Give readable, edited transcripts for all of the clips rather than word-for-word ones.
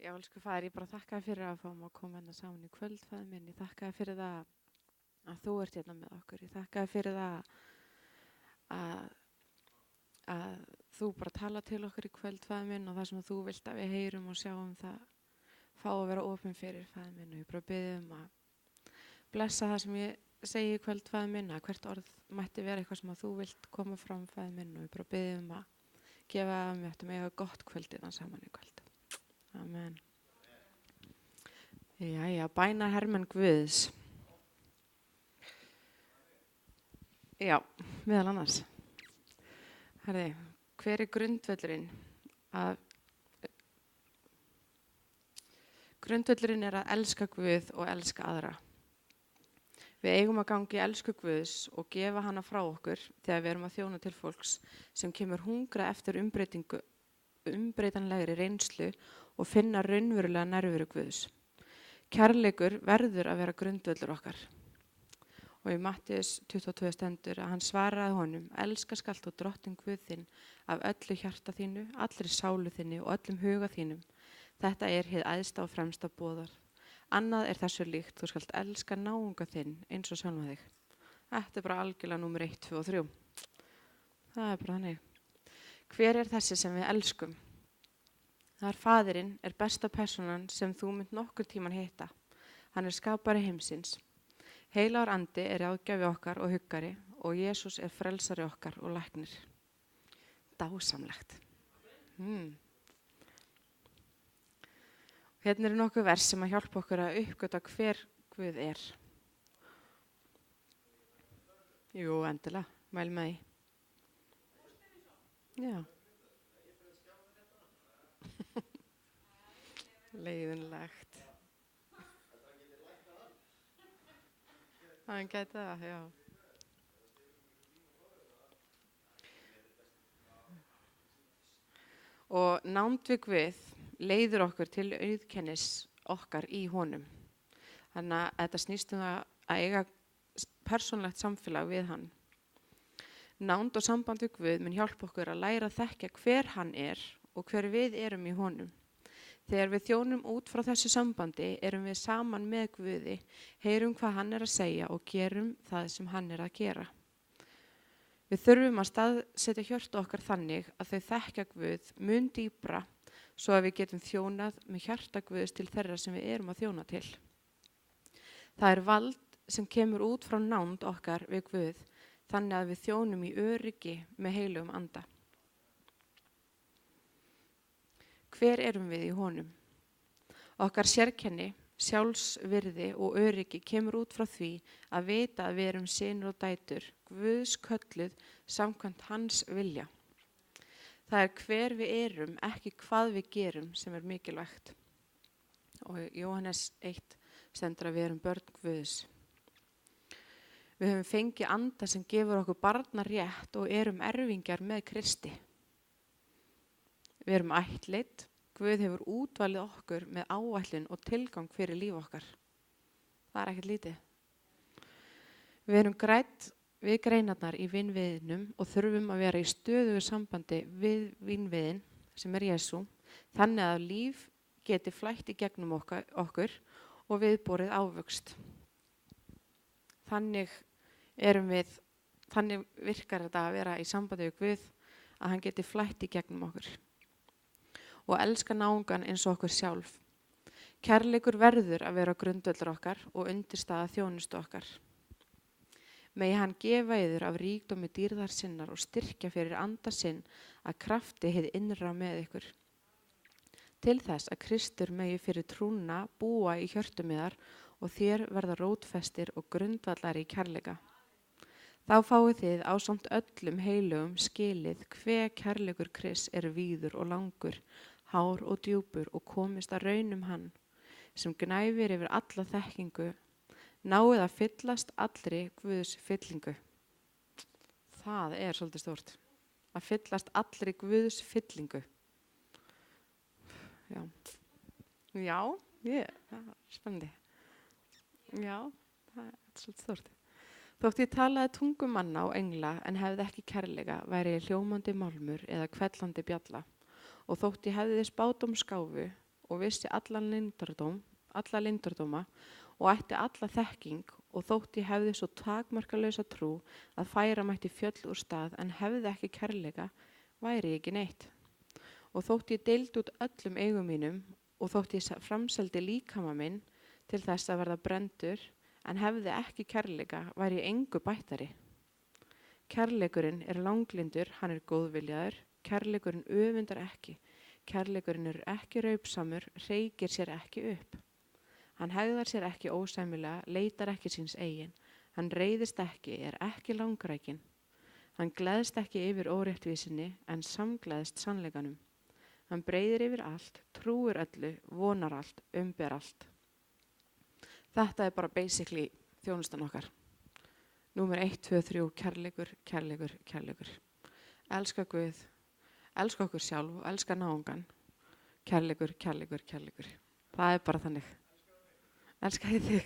Já, elsku faðir, ég bara þakka þér fyrir að fá mig að koma hérna saman í kvöld, faðir minn. Ég þakka þér fyrir það að þú ert hérna með okkur. Ég þakka þér fyrir það að, að þú bara tala til okkur í kvöld, faðir minn, og það sem þú vilt að við heyrum og sjáum það fá að vera opin fyrir, faðir minn. Og ég bara bið að blessa það sem ég segi í kvöld, faðir minn, að hvert orð mætti vera eitthvað sem að þú vilt koma fram, faðir minn, og ég bara bið að gefa að mér eftir mig gott kvöldið saman í kvöld. Amen. Jæja, bæna hermenn Guðs. Já, meðal annars. Herði, hver grundvöllurinn? Grundvöllurinn að elska Guð og elska aðra. Við eigum að gangi elsku Guðs og gefa hana frá okkur þegar við erum að þjóna til fólks sem kemur hungra eftir umbreytanlegri reynslu og finna raunverulega nærveru Guðs. Kærleikur verður að vera grundvöllur okkar. Og í Mattheus 22 stendur að hann svaraði honum: elska skalt þú drottinn Guð þinn af öllu hjarta þínu, allri sálu þinni og öllum huga þínum. Þetta hið æðsta og fremsta boðar. Annað þessu líkt, þú skalt elska náunga þinn eins og sjálfan þig. Þetta bara algjörlega númer 1, 2 og 3. Það bara þannig. Hver þessi sem við elskum? Það faðirinn, besta persónan sem þú munt nokkur tíman hitta. Hann skapari heimsins. Heilagur andi ráðgjafi okkar og huggari og Jesús frelsari okkar og læknir. Dásamlegt. Hérna nokkuð vers sem að hjálpa okkur að uppgöta hver Guð Jú, endilega, mæl með því. Já. Leiðinlegt. Hann gæti það, já. Og nánd við Guð leiður okkur til auðkennis okkar í honum. Þannig að þetta snýst að eiga persónlegt samfélag við hann. Nánd og samband við Guð mun hjálpa okkur að læra að þekkja hver hann og hver við erum í honum. Þegar við þjónum út frá þessu sambandi erum við saman með Guði, heyrum hvað hann að segja og gerum það sem hann að gera. Við þurfum að staðsetja hjörtu okkar þannig að þau þekkja Guð mun dýpra svo að við getum þjónað með hjarta Guðs til þeirra sem við erum að þjóna til. Það vald sem kemur út frá nánd okkar við Guð, þannig að við þjónum í öryggi með heilugum anda. Hver erum við í honum? Okkar sérkenni, sjálfsvirði og öryggi kemur út frá því að vita að við erum synir og dætur, Guðs kölluð samkvæmt hans vilja. Það hver við erum, ekki hvað við gerum sem mikilvægt. Og Jóhannes 1 stendur að við erum börn Guðs. Við höfum fengið anda sem gefur okkur barnarétt og erum erfingjar með Kristi. Við erum ættleidd. Guð hefur útvalið okkur með áætlun og tilgang fyrir líf okkar. Það ekkert lítið. Við erum grædd við greinarnar í vinviðinum og þurfum að vera í stöðugu sambandi við vinviðin sem Jesú, þannig að líf geti flætt í gegnum okkur og viðborið ávöxt. Þannig virkar þetta að vera í sambandi við Guð að hann geti flætt í gegnum okkur. Og elska náungan eins og okkur sjálf. Kærleikur verður að vera grundvöllur okkar og undirstaða þjónustu okkar. Megi hann gefa yður af ríkdómi dýrðar sinnar og styrkja fyrir anda sinn að krafti hið innra með ykkur. Til þess að Kristur megi fyrir trúna búa í hjörtum yðar og þér verða rótfestir og grundvallar í kærleika. Þá fáið þið ásamt öllum heilugum skilið hve kærleikur Krists víður og langur, hár og djúpur og komist að raunum hann, sem gnæfir yfir alla þekkingu, náið að fyllast allri Guðs fyllingu. Það svolítið stórt. Að fyllast allri Guðs fyllingu. Já. Já, það spennandi. Já, það svolítið stórt. Þótt ég talaði tungum manna og engla en hefði ekki kærleika, væri ég hljómandi málmur eða hvellandi bjalla. Og þótt ég hefði spádómsgáfu og vissi alla leyndardóma og ætti alla þekking og þótt ég hefði svo takmarkalausa trú að færa mætti fjöll úr stað en hefði ekki kærleika, væri ég ekki neitt. Og þótt ég deildi út öllum eigum mínum og þótt ég framseldi líkama minn til þess að verða brenndur en hefði ekki kærleika, væri ég engu bættari. Kærleikurinn er langlyndur, hann er góðviljaður, kærleikurinn öfundar ekki, kærleikurinn er ekki raupsamur, hreykir sér ekki upp. Hann hegðar sér ekki ósæmilega, leitar ekki síns eigin, hann reiðist ekki, er ekki langrækin. Hann gleðst ekki yfir óréttvísinni en samgleðst sannleikanum. Hann breiðir yfir allt, trúir öllu, vonar allt, ber allt. Þetta er bara basically þjónustan okkar. Númer 1, 2, 3, kærleikur, kærleikur, kærleikur. Elska Guð, elska okkur sjálf og elska náungan. Kærleikur, kærleikur, kærleikur. Það er bara þannig. Elska ég þig.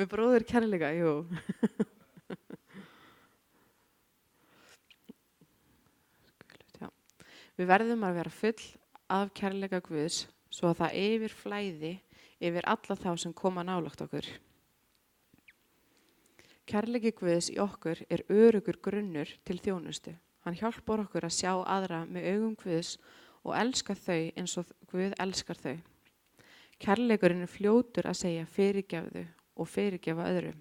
Með bróður kærleika, jú. Við verðum að vera full af kærleika Guðs svo að það yfirflæði yfir alla þá sem koma nálægt okkur. Kærleiki Guðs í okkur er öruggur grunnur til þjónustu. Hann hjálpar okkur að sjá aðra með augum Guðs og elska þau eins og Guð elskar þau. Kærleikurinn er fljótur að segja fyrirgefðu og fyrirgefa öðrum.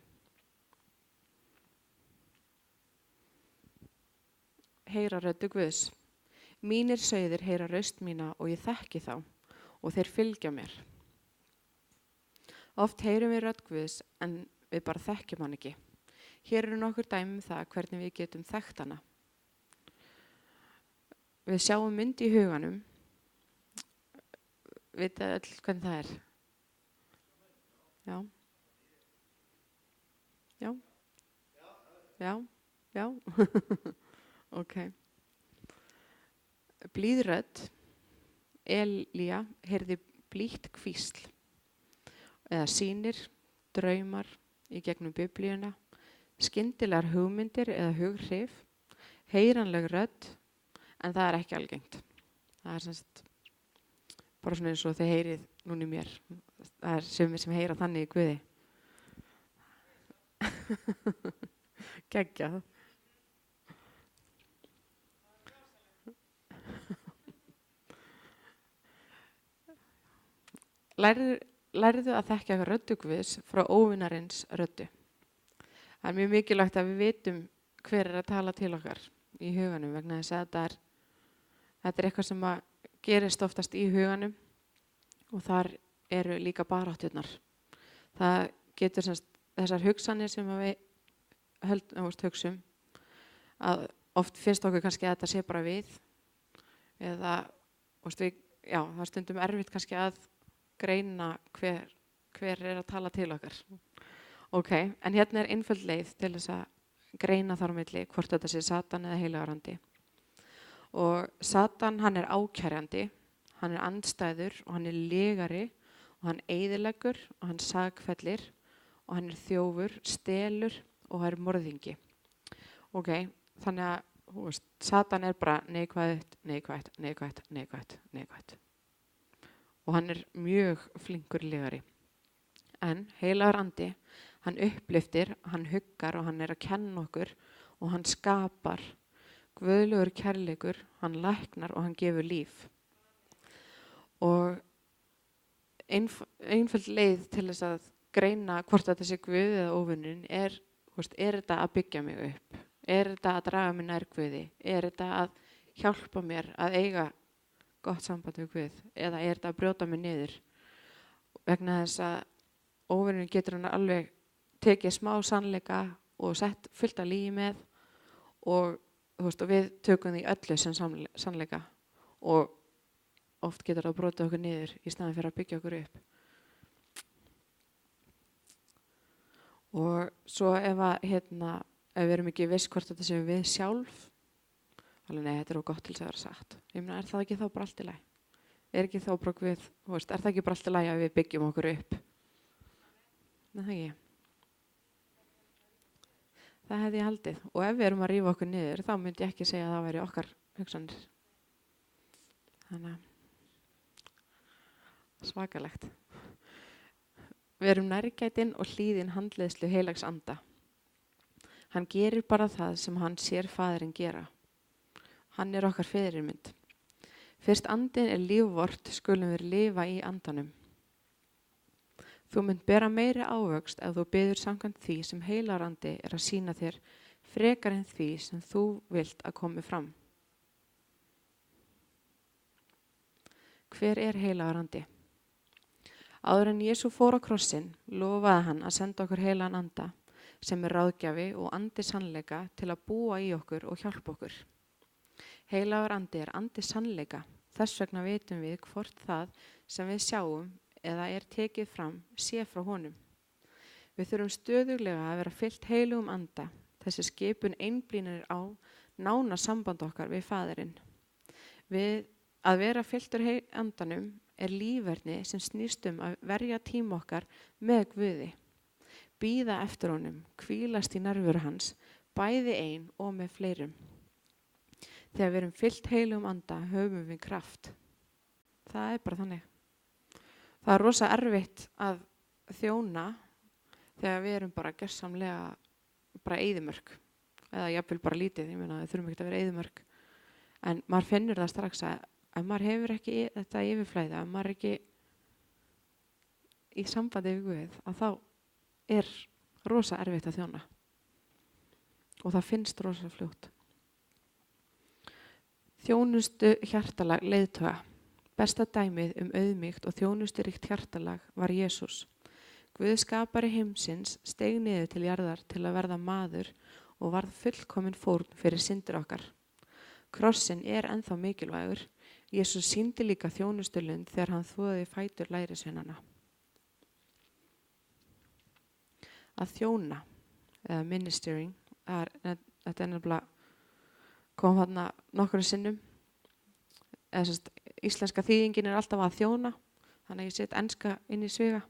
Heyra röddu Guðs. Mínir sauðir heyra raust mína og ég þekki þá og þeir fylgja mér. Oft heyrum við rödd Guðs en við bara þekkjum hann ekki. Hér eru nokkur dæmi það hvernig við getum þekkt hana. Við sjáum mynd í huganum. Vitið öll hvernig það er? Já. Já. Já. Já. Ok. Blíð rödd. Elía heyrði blítt hvísl. Eða sýnir, draumar í gegnum biblíuna. Skyndilegar hugmyndir eða hughrif. Heyranleg rödd. En það er ekki algengt. Það er semst bara svona eins og þið heyrið núna í mér. Það er sem heyra þannig í Guði. Geggjað. Lærðu að þekkja röddu Guðs frá óvinarins röddu. Það er mjög mikilvægt að við vitum hver er að tala til okkar í huganum vegna þess að þetta er eitthvað sem að gerist oftast í huganum og þar eru líka barátturnar. Það getur þessar hugsanir sem við hugsum að oft finnst okkur kannski að þetta sé bara við eða það er stundum erfitt kannski að greina hver er að tala til okkar. Ok, en hérna er einföld leið til þess að greina þar á milli hvort þetta sé Satan eða heilagur andi. Og Satan, hann er ákærjandi, hann er andstæður og hann er legari og hann eyðileggur og hann sakfellir og hann er þjófur, stelur og hann er morðingi. Ok, þannig að Satan er bara neikvætt, neikvætt, neikvætt, neikvætt, neikvætt. Og hann er mjög flinkur legari. En heilagur andi, hann upplyftir, hann huggar og hann er að kenna okkur og hann skapar. Guðlegur kærleikur, hann læknar og hann gefur líf. Og einföld leið til þess að greina hvort þetta sé Guð eða óvinurinn er þetta að byggja mig upp? Er þetta að draga mig nær Guði? Er þetta að hjálpa mér að eiga gott samband við Guð? Eða er þetta að brjóta mig niður? Vegna þess að óvinurinn getur hann alveg tekið smá sannleika og sett fullt af lygi með og við tökum því öllu sem sannleika og oft getur það brotið okkur niður í staðinn fyrir að byggja okkur upp. Og svo ef við erum ekki viss hvort þetta séum við sjálf, alveg nei, þetta er gott til þess að vera satt. Ég meina, er það ekki þá bara allt í lagi? Er ekki þá bara Guð, er það ekki bara allt í lagi að við byggjum okkur upp? Nei, það ekki. Það hefði ég haldið. Og ef við erum að rífa okkur niður, þá myndi ég ekki segja að það væri okkar hugsanir. Þannig að Svakalegt. Verum nærgætin og hlýðin handleiðslu heilags anda. Hann gerir bara það sem hann sér faðirinn gera. Hann er okkar fyrirmynd. Fyrst andinn er líf vort, skulum við lifa í andanum. Þú munt bera meiri ávöxt ef þú biður samkvæmt því sem heilagur andi er að sýna þér frekar en því sem þú vilt að komi fram. Hver er heilagur andi? Áður en Jesú fór á krossinn, lofaði hann að senda okkur heilagan anda sem er ráðgjafi og andi sannleika til að búa í okkur og hjálpa okkur. Heilagur andi er andi sannleika, þess vegna vitum við hvort það sem við sjáum eða er tekið fram sé frá honum. Við þurfum stöðuglega að vera fyllt heilugum anda, þessi skipun einblínir á nána samband okkar við faðirinn. Við að vera fylltur andanum er lífverðni sem snýst að verja tíma okkar með Guði. Bíða eftir honum, hvílast í nærveru hans, bæði ein og með fleirum. Þegar við erum fyllt heilugum anda höfum við kraft. Það er bara þannig. Það er rosa erfitt að þjóna þegar við erum bara gjörsamlega bara eyðimörk. Eða jafnvel bara lítið, ég meina við þurfum ekki að vera eyðimörk. En maður finnur það strax að ef maður hefur ekki þetta yfirflæði, ef maður er ekki í sambandi við Guð, að þá er rosa erfitt að þjóna. Og það finnst rosa fljótt. Þjónustu hjartalag leiðtoga. Besta dæmið auðmýkt og þjónusturíkt hjartalag var Jesús. Guð skapari heimsins steig niður til jarðar til að verða maður og varð fullkomin fórn fyrir syndir okkar. Krossin er ennþá mikilvægur. Jesús sýndi líka þjónustulund þegar hann þvoði fætur lærisveinanna. Að þjóna, eða ministering, þetta er nefnilega kom þarna nokkrum sinnum. Íslenska þýðingin er alltaf að þjóna, þannig að ég set enska inn í sviga.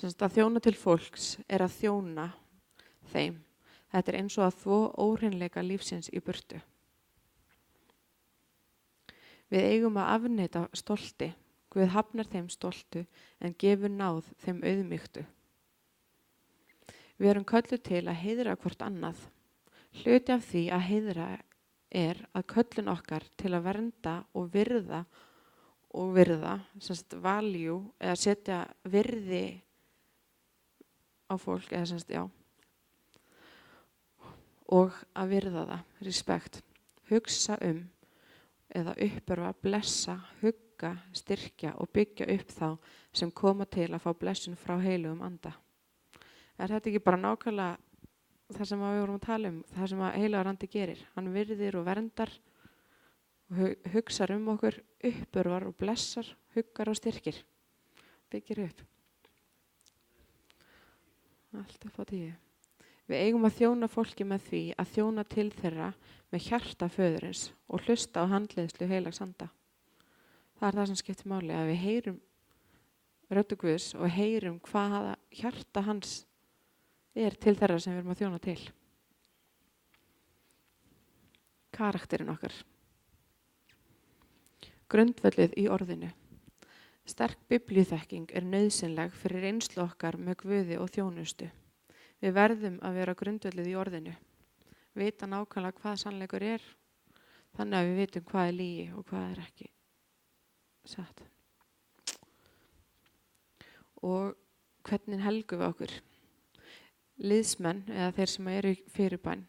Að þjóna til fólks er að þjóna þeim. Þetta er eins og að þvo óhreinleika lífsins í burtu. Við eigum að afneita stolti. Guð hafnar þeim stoltu en gefur náð þeim auðmýktu. Við erum kölluð til að heiðra hvort annað. Hluti af því að heiðra er að köllun okkar til að vernda og virða, value, eða setja virði á fólk, og að virða það, respekt, hugsa eða uppörfa, blessa, hugga, styrkja og byggja upp þá sem koma til að fá blessun frá heilugum anda. Er þetta ekki bara nákvæmlega það sem við vorum að tala það sem heilagur andi gerir? Hann virðir og verndar og hugsar okkur, uppörvar og blessar, huggar og styrkir, byggir upp. Allt upp á 10. Við eigum að þjóna fólki með því að þjóna til þeirra með hjarta föðurins og hlusta á handleiðslu heilags anda. Það er það sem skiptir máli, að við heyrum röddu Guðs og heyrum hvaða hjarta hans er til þeirra sem við erum að þjóna til. Karakterinn okkar. Grundvöllið í orðinu. Sterk biblíuþekking er nauðsynleg fyrir reynslu okkar með Guði og þjónustu. Við verðum að vera grundvöllið í orðinu. Vita nákvæmlega hvað sannleikur er, þannig að við vitum hvað er lygi og hvað er ekki satt. Og hvernig helgum við okkur? Liðsmenn, eða þeir sem eru í fyrirbæn,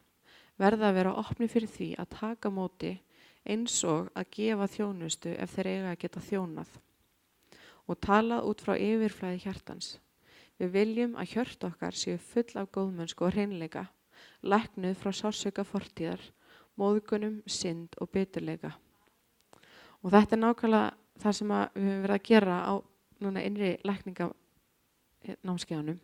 verða að vera opni fyrir því að taka móti eins og að gefa þjónustu ef þeir eiga að geta þjónað og talað út frá yfirflæði hjartans. Við viljum að hjört okkar séu full af góðmennsku og hreinleika, læknuð frá sársauka fortíðar, móðgunum, synd og biturleika. Og þetta er nákvæmlega það sem við höfum verið að gera á innri lækninganámskeiðunum.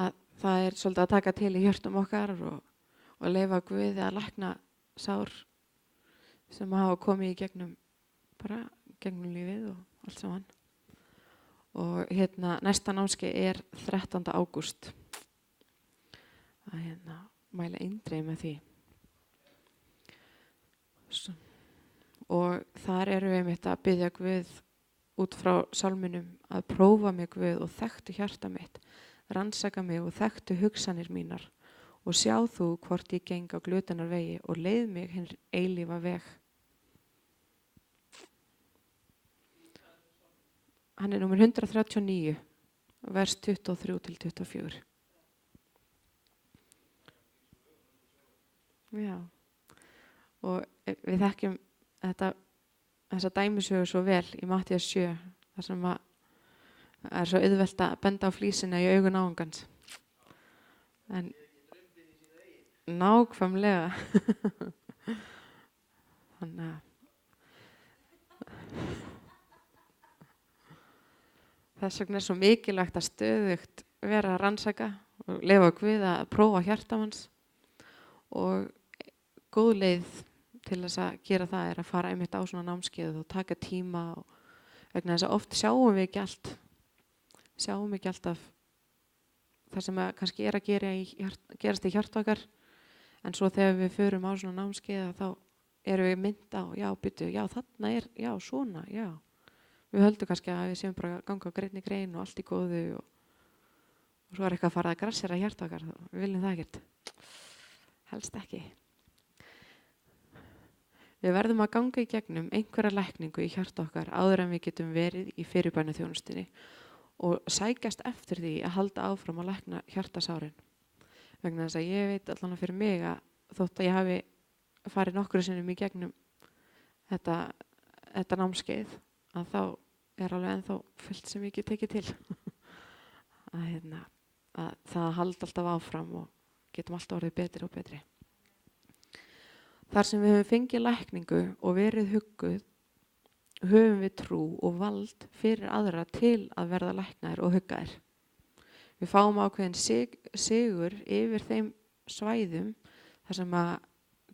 Að það er svolítið að taka til í hjörtum okkar og leyfa Guði að lækna sár sem hafa komið í gegnum lífið og allt saman. Og næsta námskeið er 13. ágúst. Að mæla eindreið með því. og þar erum við einmitt að biðja Guð út frá sálminum að prófa mig Guð og þekktu hjarta mitt, rannsaka mig og þekktu hugsanir mínar og sjá þú hvort ég geng á glutanar vegi og leið mig hinn eilífa veg. Hann er númer 139, vers 23-24. Já, og við þekkjum þessa dæmisögu svo vel í Matthías 7, þar sem að er svo auðvelt að benda á flísina í augun náungans. En nákvæmlega. Þannig að þess vegna er svo mikilvægt að stöðugt vera að rannsaka og leyfa Guð að prófa hjarta hans, og góð leið til þess að gera það er að fara einmitt á svona námskeið og taka tíma, og vegna þess að oft sjáum við ekki allt. Sjáum ekki alltaf það sem að kannski er að gerast í hjarta okkar, en svo þegar við förum á svona námskeið þá erum við mynd á, já, byrju, já, þarna er, já, svona, já. Við höldum kannski að við séum bara að ganga á greinni grein og allt í góðu, og svo er eitthvað að fara að grassera hjarta okkar. Við viljum það ekkert. Helst ekki. Við verðum að ganga í gegnum einhverja lækningu í hjarta okkar áður en við getum verið í fyrirbænaþjónustunni og sækjast eftir því að halda áfram að lækna hjartasárin. Vegna þess að ég veit allan fyrir mig að þótt að ég hafi farið nokkru sinnum í gegnum þetta námskeið, að þá er alveg ennþá fullt sem ég get tekið til. að það halda alltaf áfram og getum alltaf orðið betri og betri. Þar sem við höfum fengið lækningu og verið hugguð, höfum við trú og vald fyrir aðra til að verða læknaðir og huggaðir. Við fáum ákveðin sigur yfir þeim svæðum þar sem að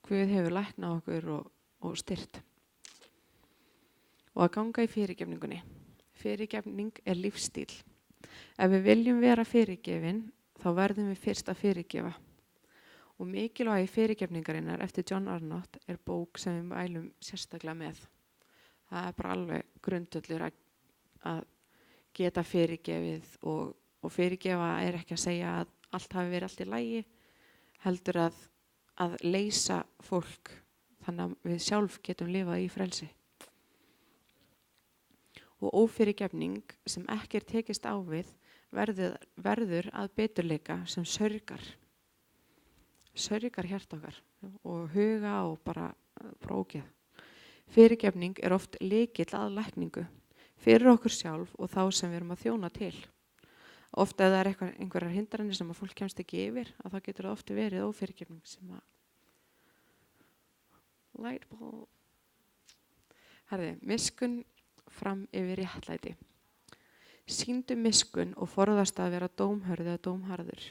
Guð hefur læknað okkur og styrt. Og að ganga í fyrirgefningunni. Fyrirgefning er lífsstíl. Ef við viljum vera fyrirgefin, þá verðum við fyrst að fyrirgefa. Og mikilvægi fyrirgefningarinnar eftir John Arnott er bók sem við mælum sérstaklega með. Það er bara alveg grundvöllur að geta fyrirgefið, og fyrirgefa er ekki að segja að allt hafi verið allt í lagi, heldur að leysa fólk þannig að við sjálf getum lifað í frelsi. Og ófyrirgefning sem ekki er tekist á við verður að biturleika sem sörgar hjarta okkar og huga og bara ógeð. Fyrirgefning er oft lykill að lækningu fyrir okkur sjálf og þá sem við erum að þjóna til. Oft ef það er einhverjar hindranir sem að fólk kemst ekki yfir, að þá getur það oft verið ófyrirgefning sem að lightbulb. Miskunn fram yfir réttlæti. Sýndu miskunn og forðast að vera dómhörð eða dómharður.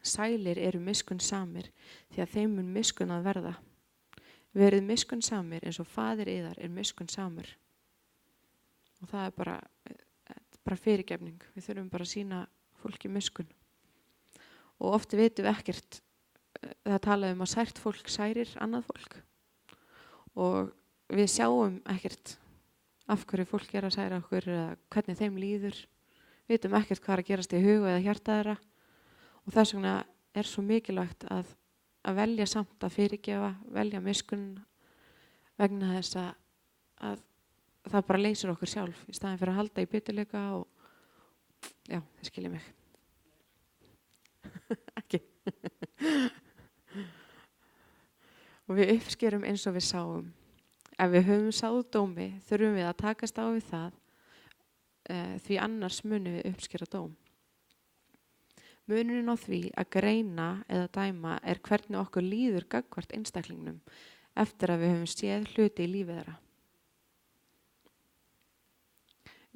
Sælir eru miskunnsamir því að þeim mun miskunn að verða. Verið miskunnsamir eins og faðir yðar er miskunnsamur. Og það er bara fyrirgefning. Við þurfum bara að sýna fólki miskunn. Og oft vitum við ekkert, það talaði að sært fólk særir annað fólk. Og við sjáum ekkert af hverju fólk er að særa okkur eða hvernig þeim líður. Við vitum ekkert hvað er að gerast í huga eða hjarta þeirra. Og þess vegna er svo mikilvægt að velja samt að fyrirgefa, velja miskunn vegna þess að það bara leysir okkur sjálf í staðin fyrir að halda í biturleika og já, þið skiljið mig. Ekki. Og við uppskerum eins og við sáum. Ef við höfum sáð dómi þurfum við að takast á við það, því annars munum við uppskera dóm. Munurinn á því að greina eða dæma er hvernig okkur líður gagnvart einstaklingnum eftir að við höfum séð hluti í lífið þeirra.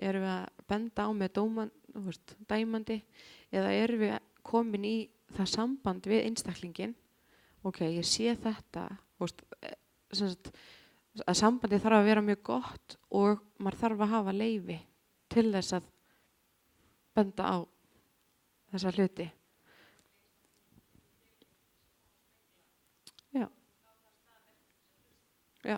Erum við að benda á með dæmandi eða erum við komin í það samband við einstaklingin? Ok, ég sé þetta, að sambandi þarf að vera mjög gott og maður þarf að hafa leyfi til þess að benda á þessa hluti. Já. Já.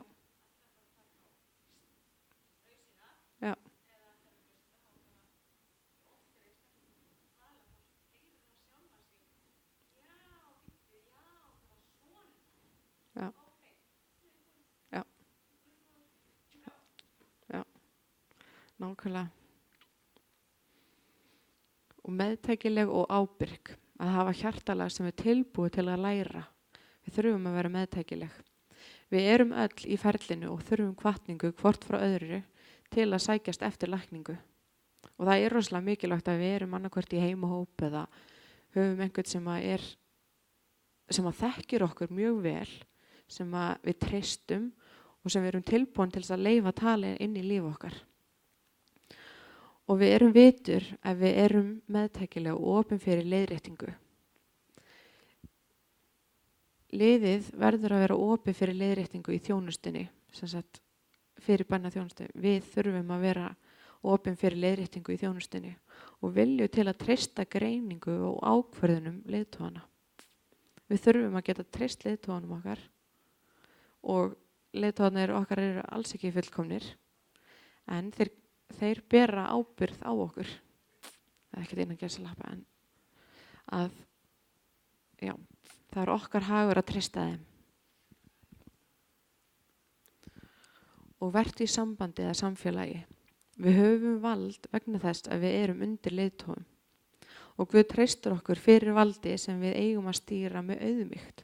nákvæmlega. Og meðtækileg og ábyrg, að hafa hjartalag sem er tilbúið til að læra. Við þurfum að vera meðtækileg. Við erum öll í ferlinu og þurfum hvatningu hvort frá öðru til að sækjast eftir lækningu. Og það er rosalega mikilvægt að við erum annarkvort í heimahóp eða höfum einhvern sem að þekkir okkur mjög vel, sem að við treystum og sem við erum tilbúin til að leyfa tali inn í líf okkar. Og við erum vitur ef við erum meðtækilega og opin fyrir leiðréttingu. Liðið verður að vera opið fyrir leiðréttingu í þjónustunni, sem sagt fyrir bænaþjónustu. Við þurfum að vera opin fyrir leiðréttingu í þjónustunni og vilju til að treysta greiningu og ákvörðunum leiðtogana. Við þurfum að geta treyst leiðtoganum okkar og leiðtogarnir okkar eru alls ekki fullkomnir, en þeir bera ábyrgð á okkur. Það er ekkert innan gæsalappa, en að já, það er okkar hagur að treysta þeim. Og vertu í sambandi eða samfélagi. Við höfum vald vegna þess að við erum undir leiðtogum. Og Guð treystur okkur fyrir valdi sem við eigum að stýra með auðmýkt.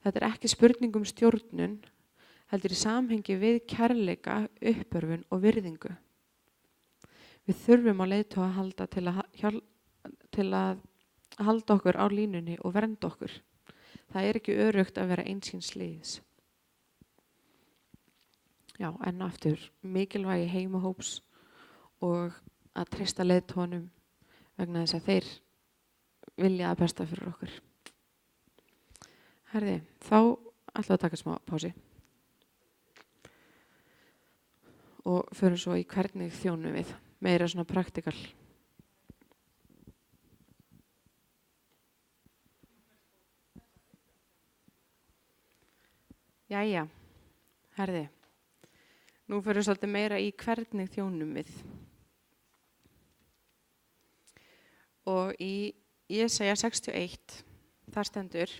Þetta er ekki spurning um stjórnun, heldur í samhengi við kærleika, uppörfun og virðingu. Við þurfum á leiðtoga að halda til að halda okkur á línunni og vernda okkur. Það er ekki öruggt að vera einsýns liðs. Já, enn og aftur mikilvægi heimahóps og að treysta leiðtogunum vegna þess að þeir vilja að besta fyrir okkur. Herði, þá ætla að taka smá pási og förum svo í hvernig þjónum við, meira svona praktikal. Jæja, herði, nú förum við svolítið meira í hvernig þjónum við. Og í Jesaja 61, þar stendur,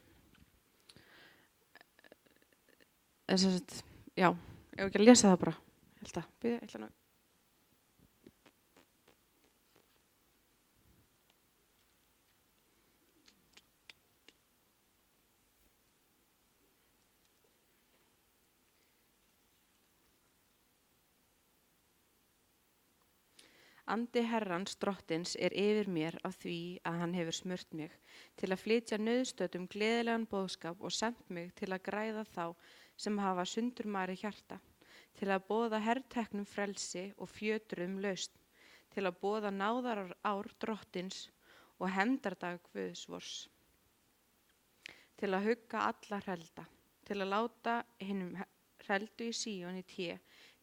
já, ég hef ekki að lesa það bara, ég ætla nú. Andi Herrans drottins er yfir mér af því að hann hefur smurt mig til að flytja nauðstöddum gleðilegan boðskap og sent mig til að græða þá sem hafa sundurmarið hjarta, til að boða herteknum frelsi og fjötruðum lausn, til að boða náðarár drottins og hefndardag Guðs vors, til að hugga alla hrelda, til að láta hinum hreldu í Síón í té,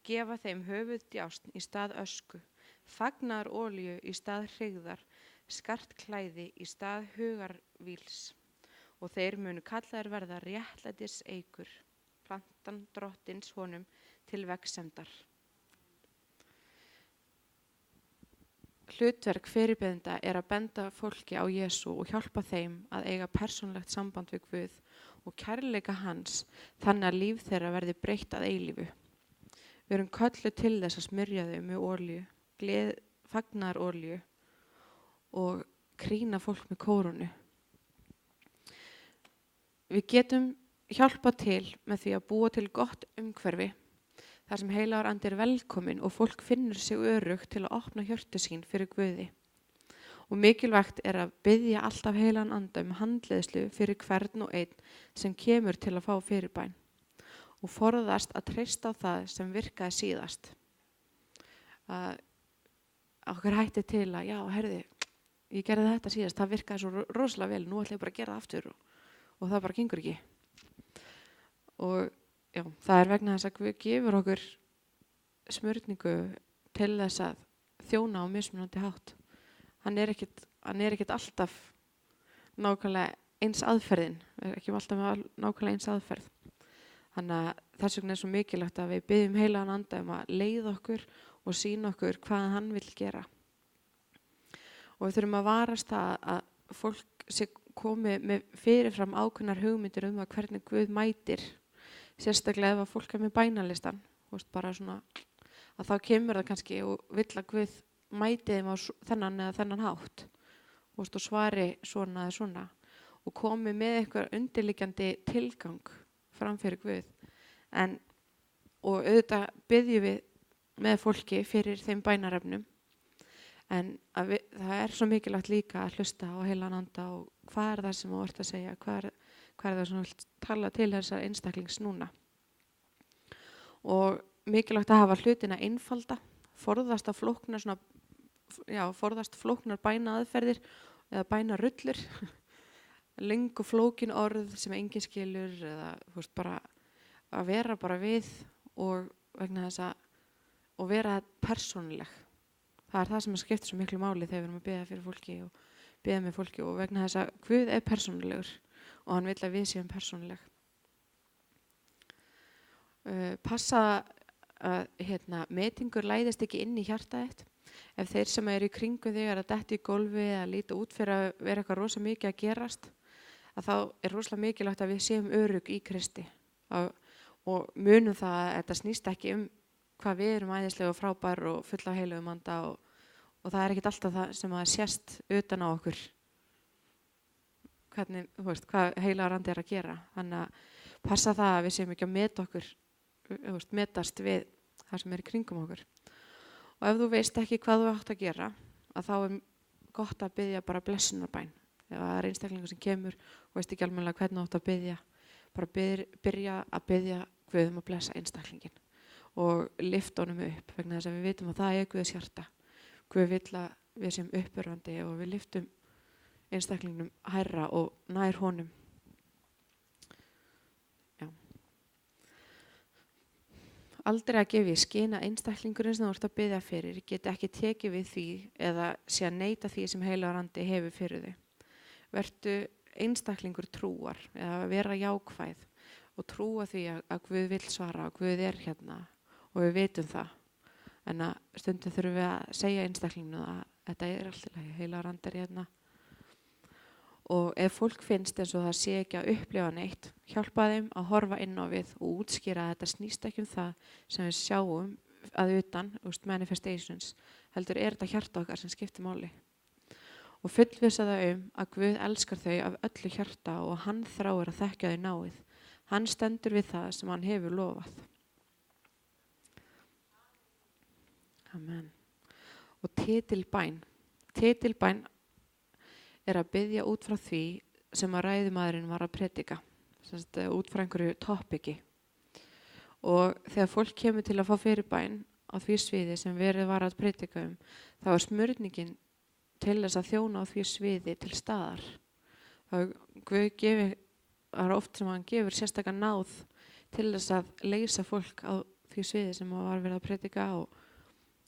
gefa þeim höfuðdjásn í stað ösku, fagnar olíu í stað hryggðar, skart klæði í stað hugarvíls, og þeir munu kallaðir verða réttlætis eikur, plantan drottins honum til vegsemdar. Hlutverk fyrirbeðenda er að benda fólki á Jesú og hjálpa þeim að eiga persónulegt samband við Guð og kærleika hans, þannig að líf þeirra verði breytt að eilífu. Við erum kölluð til þess að smyrja þau með olíu, fagnar olíu og krýna fólk með kórunu. Við getum hjálpað til með því að búa til gott umhverfi þar sem heilagur andi er velkomin og fólk finnur sig öruggt til að opna hjörtu sín fyrir Guði. Og mikilvægt er að biðja alltaf heilagan anda handleiðslu fyrir hvern og einn sem kemur til að fá fyrirbæn og forðast að treysta á það sem virkaði síðast. Okkur hætti til að, já, herði, ég gerði þetta síðast, það virkaði svo rosalega vel, nú ætla ég bara að gera það aftur og það bara gengur ekki. Og já, það er vegna þess að Guð gefur okkur smurningu til þess að þjóna á mismunandi hátt. Hann er ekkert alltaf nákvæmlega eins aðferðin, ekki alltaf með nákvæmlega eins aðferð. Þannig að þess vegna er svo mikilvægt að við biðjum heilagan anda að leiða okkur og sýna okkur hvað hann vill gera. Og við þurfum að varast það að fólk sé komið með fyrirfram ákveðnar hugmyndir að hvernig Guð mætir, sérstaklega ef að fólk er með bænalistan, bara svona að þá kemur það kannski og vill að Guð mæti þeim á þennan eða þennan hátt og svari svona eða svona og komi með eitthvað undirliggjandi tilgang framfyrir Guð. Og auðvitað biðjum við með fólki fyrir þeim bænarefnum, en það er svo mikilvægt líka að hlusta á heilagan anda og hvað er það sem þú ert að segja, hvað er það sem þú vilt tala til þessar einstaklings núna. Og mikilvægt að hafa hlutina einfalda, forðast flóknar bænaaðferðir eða bænarullur, löng og flókin orð sem enginn skilur eða bara að vera bara við og vegna þess að vera persónuleg. Það er það sem skiptir svo miklu máli þegar við erum að biðja fyrir fólki og biðja með fólki og vegna þess að Guð er persónulegur og hann vill að við séum persónuleg. Passa að metingur læðist ekki inn í hjartað þitt. Ef þeir sem eru í kringu þig er að detta í gólfi eða líta út fyrir að vera eitthvað rosa mikið að gerast, að þá er rosalega mikilvægt að við séum örugg í Kristi og munum það að þetta snýst ekki hvað við erum æðislega og frábær og full af heilugum anda og það er ekkert alltaf það sem að sést utan á okkur hvernig, hvað heilagur andi er að gera. Þannig að passa það að við séum ekki að meta okkur, metast við það sem er í kringum okkur. Og ef þú veist ekki hvað þú átt að gera, að þá er gott að biðja bara blessunarbæn. Ef það er einstaklingur sem kemur og veist ekki almennilega hvernig þú átt að biðja, bara byrja að biðja Guð að blessa einstaklingin og lyfta honum upp vegna þess að við vitum að það er Guðs hjarta. Guð vill að við séum uppörvandi og við lyftum einstaklingnum hærra og nær honum. Já. Aldrei að gefa í skyn að einstaklingurinn sem þú ert að biðja fyrir geti ekki tekið við því eða sé að neita því sem heilagur andi hefur fyrir þig. Vertu einstaklingur trúar eða vera jákvæð og trúa því að Guð vill svara og Guð er hérna og við vitum það. En að stundum þurfum við að segja einstaklinginu að þetta er allt í lagi, heilagur andi er hérna. Og ef fólk finnst eins og það sé ekki að upplifa neitt, hjálpa þeim að horfa inn á við og útskýra að þetta snýst ekki það sem við sjáum að utan, manifestations, heldur er þetta hjarta okkar sem skiptir máli. Og fullvissa það að Guð elskar þau af öllu hjarta og hann þráir að þekkja þau náið. Hann stendur við það sem hann hefur lofað. Amen. Og titilbæn. Titilbæn er að biðja út frá því sem að ræðumaðurinn var að predika, út frá einhverju topiki. Og þegar fólk kemur til að fá fyrirbæn á því sviði sem verið var að predika þá er smurningin til þess að þjóna á því sviði til staðar. Það er oft sem hann gefur sérstaklega náð til þess að leysa fólk á því sviði sem var verið að predika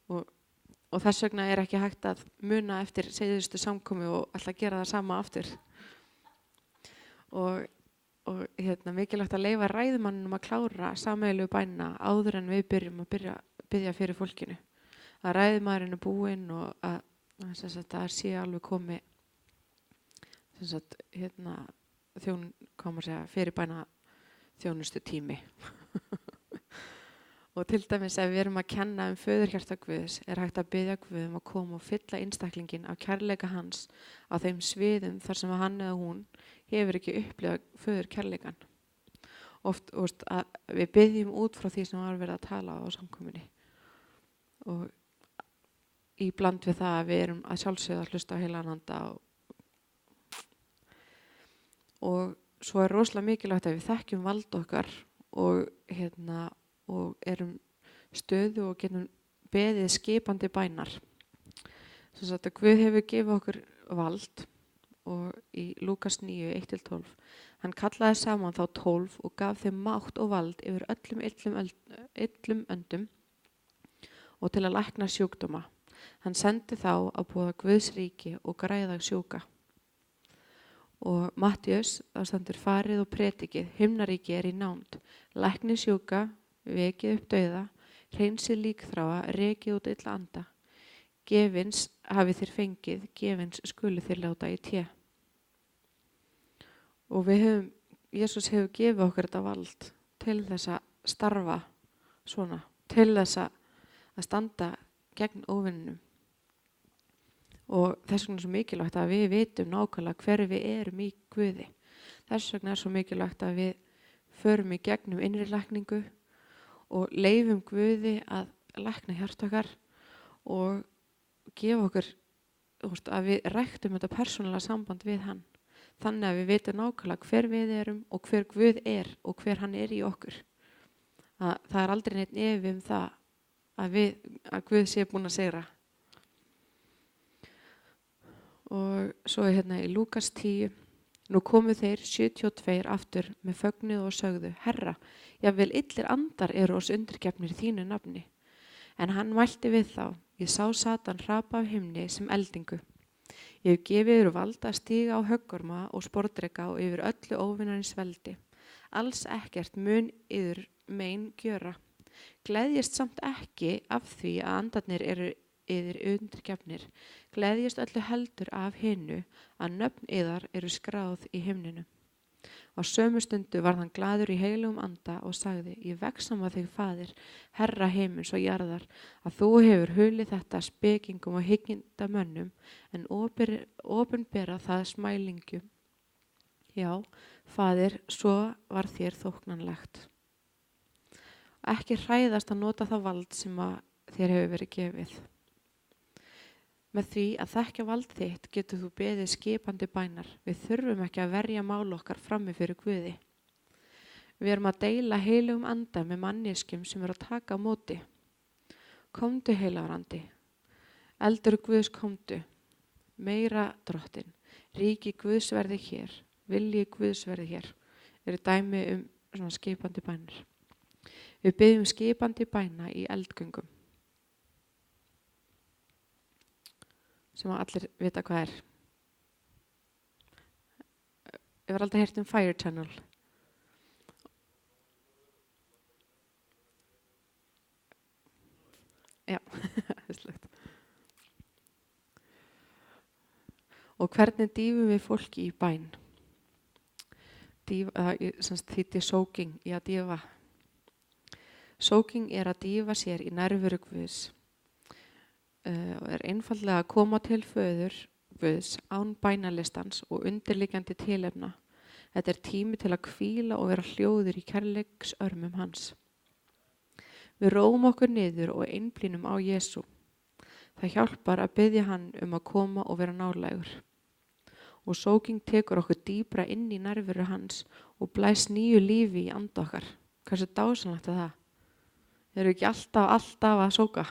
og þess vegna er ekki hægt að muna eftir síðustu samkomu og alltaf gera það sama aftur. Og mikilvægt að leyfa ræðumannum að klára sameiginlegu bænina áður en við byrjum að biðja fyrir fólkinu. Að ræðumaðurinn er búinn og að það sé alveg komi fyrirbæna þjónustu tími. Og til dæmis ef við erum að kenna föðurhjarta Guðs er hægt að biðja Guð að koma og fylla einstaklingin af kærleika hans á þeim sviðum þar sem hann eða hún hefur ekki upplifað föðurkærleikan. Oft að við biðjum út frá því sem var verið að tala á samkomunni. Og í bland við það að við erum að sjálfsögða að hlusta á heilagan anda og svo er rosalega mikilvægt að við þekkjum vald okkar og erum stöðu og getum beðið skipandi bænar. Svo að Guð hefur gefið okkur vald og í Lúkas 9, 1-12 hann kallaði saman þá 12 og gaf þeim mátt og vald yfir öllum illum öndum og til að lækna sjúkdóma. Hann sendi þá að boða Guðs ríki og græða sjúka. Og Mattíus, þá stendur farið og predikið, himnaríki er í nánd, læknið sjúka, vekið upp dauða, hreinsið líkþráa, rekið út illa anda. Gefins hafið þér fengið, gefins skulu þér láta í té. Og Jesús hefur gefið okkur þetta vald til þess að starfa svona, til þess að standa gegn óvinnum. Og þess vegna er svo mikilvægt að við vitum nákvæmlega hver við erum í Guði. Þess vegna er svo mikilvægt að við förum í gegnum innri lækningu og leyfum Guði að lækna hjarta okkar og gefa okkur að við ræktum þetta persónulega samband við hann. Þannig að við vitum nákvæmlega hver við erum og hver Guð er og hver hann er í okkur. Það er aldrei neitt efi það að Guð sé búinn að sigra. Og svo er hérna í Lúkas 10. Nú komu þeir 72 aftur með fögnuð og sögðu: Herra, jafnvel illir andar eru oss undirgefnir í þínu nafni. En hann mælti við þá: Ég sá Satan hrapa af himni sem eldingu. Ég hef gefið yfir vald að stíga á höggorma og sporðdreka og yfir öllu óvinarins veldi. Alls ekkert mun yður mein gjöra. Gleðjist samt ekki af því að andarnir eru yður undirgefnir. Gleðjist öllu heldur af hinu að nöfn yðar eru skráð í himninu. Á sömu stundu varð hann glaður í heilugum anda og sagði: Ég vegsama þig, Faðir, Herra himins og jarðar, að þú hefur hulið þetta spekingum og hyggindamönnum en opinbera það smælingum. Já, Faðir, svo var þér þóknanlegt. Ekki hræðast að nota það vald sem að þér hefur verið gefið. Með því að þekkja vald þitt getur þú beðið skipandi bænar. Við þurfum ekki að verja mál okkar frammi fyrir Guði. Við erum að deila heilugum anda með manneskjum sem eru að taka á móti. Komdu, heilagur andi. Eldur Guðs komdu. Meira drottinn. Ríki Guðs verði hér. Vilji Guðs verði hér. Eru dæmi svona skipandi bænar. Við biðjum skipandi bæna í eldgöngum. Sem að allir vita hvað er. Ég var aldrei heyrt Fire Channel. Já, slögt. Og hvernig dýfum við fólki í bæn? Þýtti soaking í að dýfa. Soaking er að dýfa sér í nærveru Guðs. Og er einfaldlega að koma til föður Guðs án bænalistans og undirliggjandi tilefna. Þetta er tími til að hvíla og vera hljóður í kærleiksörmum hans. Við róum okkur niður og einblínum á Jesú. Það hjálpar að biðja hann að koma og vera nálægur. Og soaking tekur okkur dýpra inn í nærveru hans og blæs nýju lífi í anda okkar. Hversu dásamlegt er það? Erum við ekki alltaf að sóka?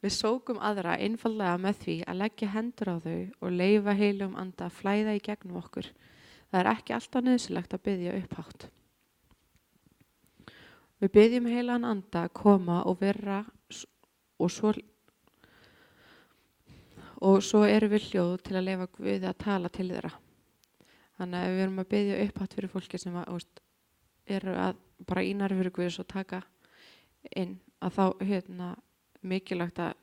Við sókum aðra einfaldlega með því að leggja hendur á þau og leyfa heilugum anda að flæða í gegnum okkur. Það er ekki alltaf nauðsynlegt að biðja upphátt. Við biðjum heilagan anda að koma og vera og svo erum við hljóð til að leyfa Guði að tala til þeirra. Þannig að við erum að biðja upphátt fyrir fólki sem eru að bara í nærveru Guðs og taka inn, að þá mikilvægt að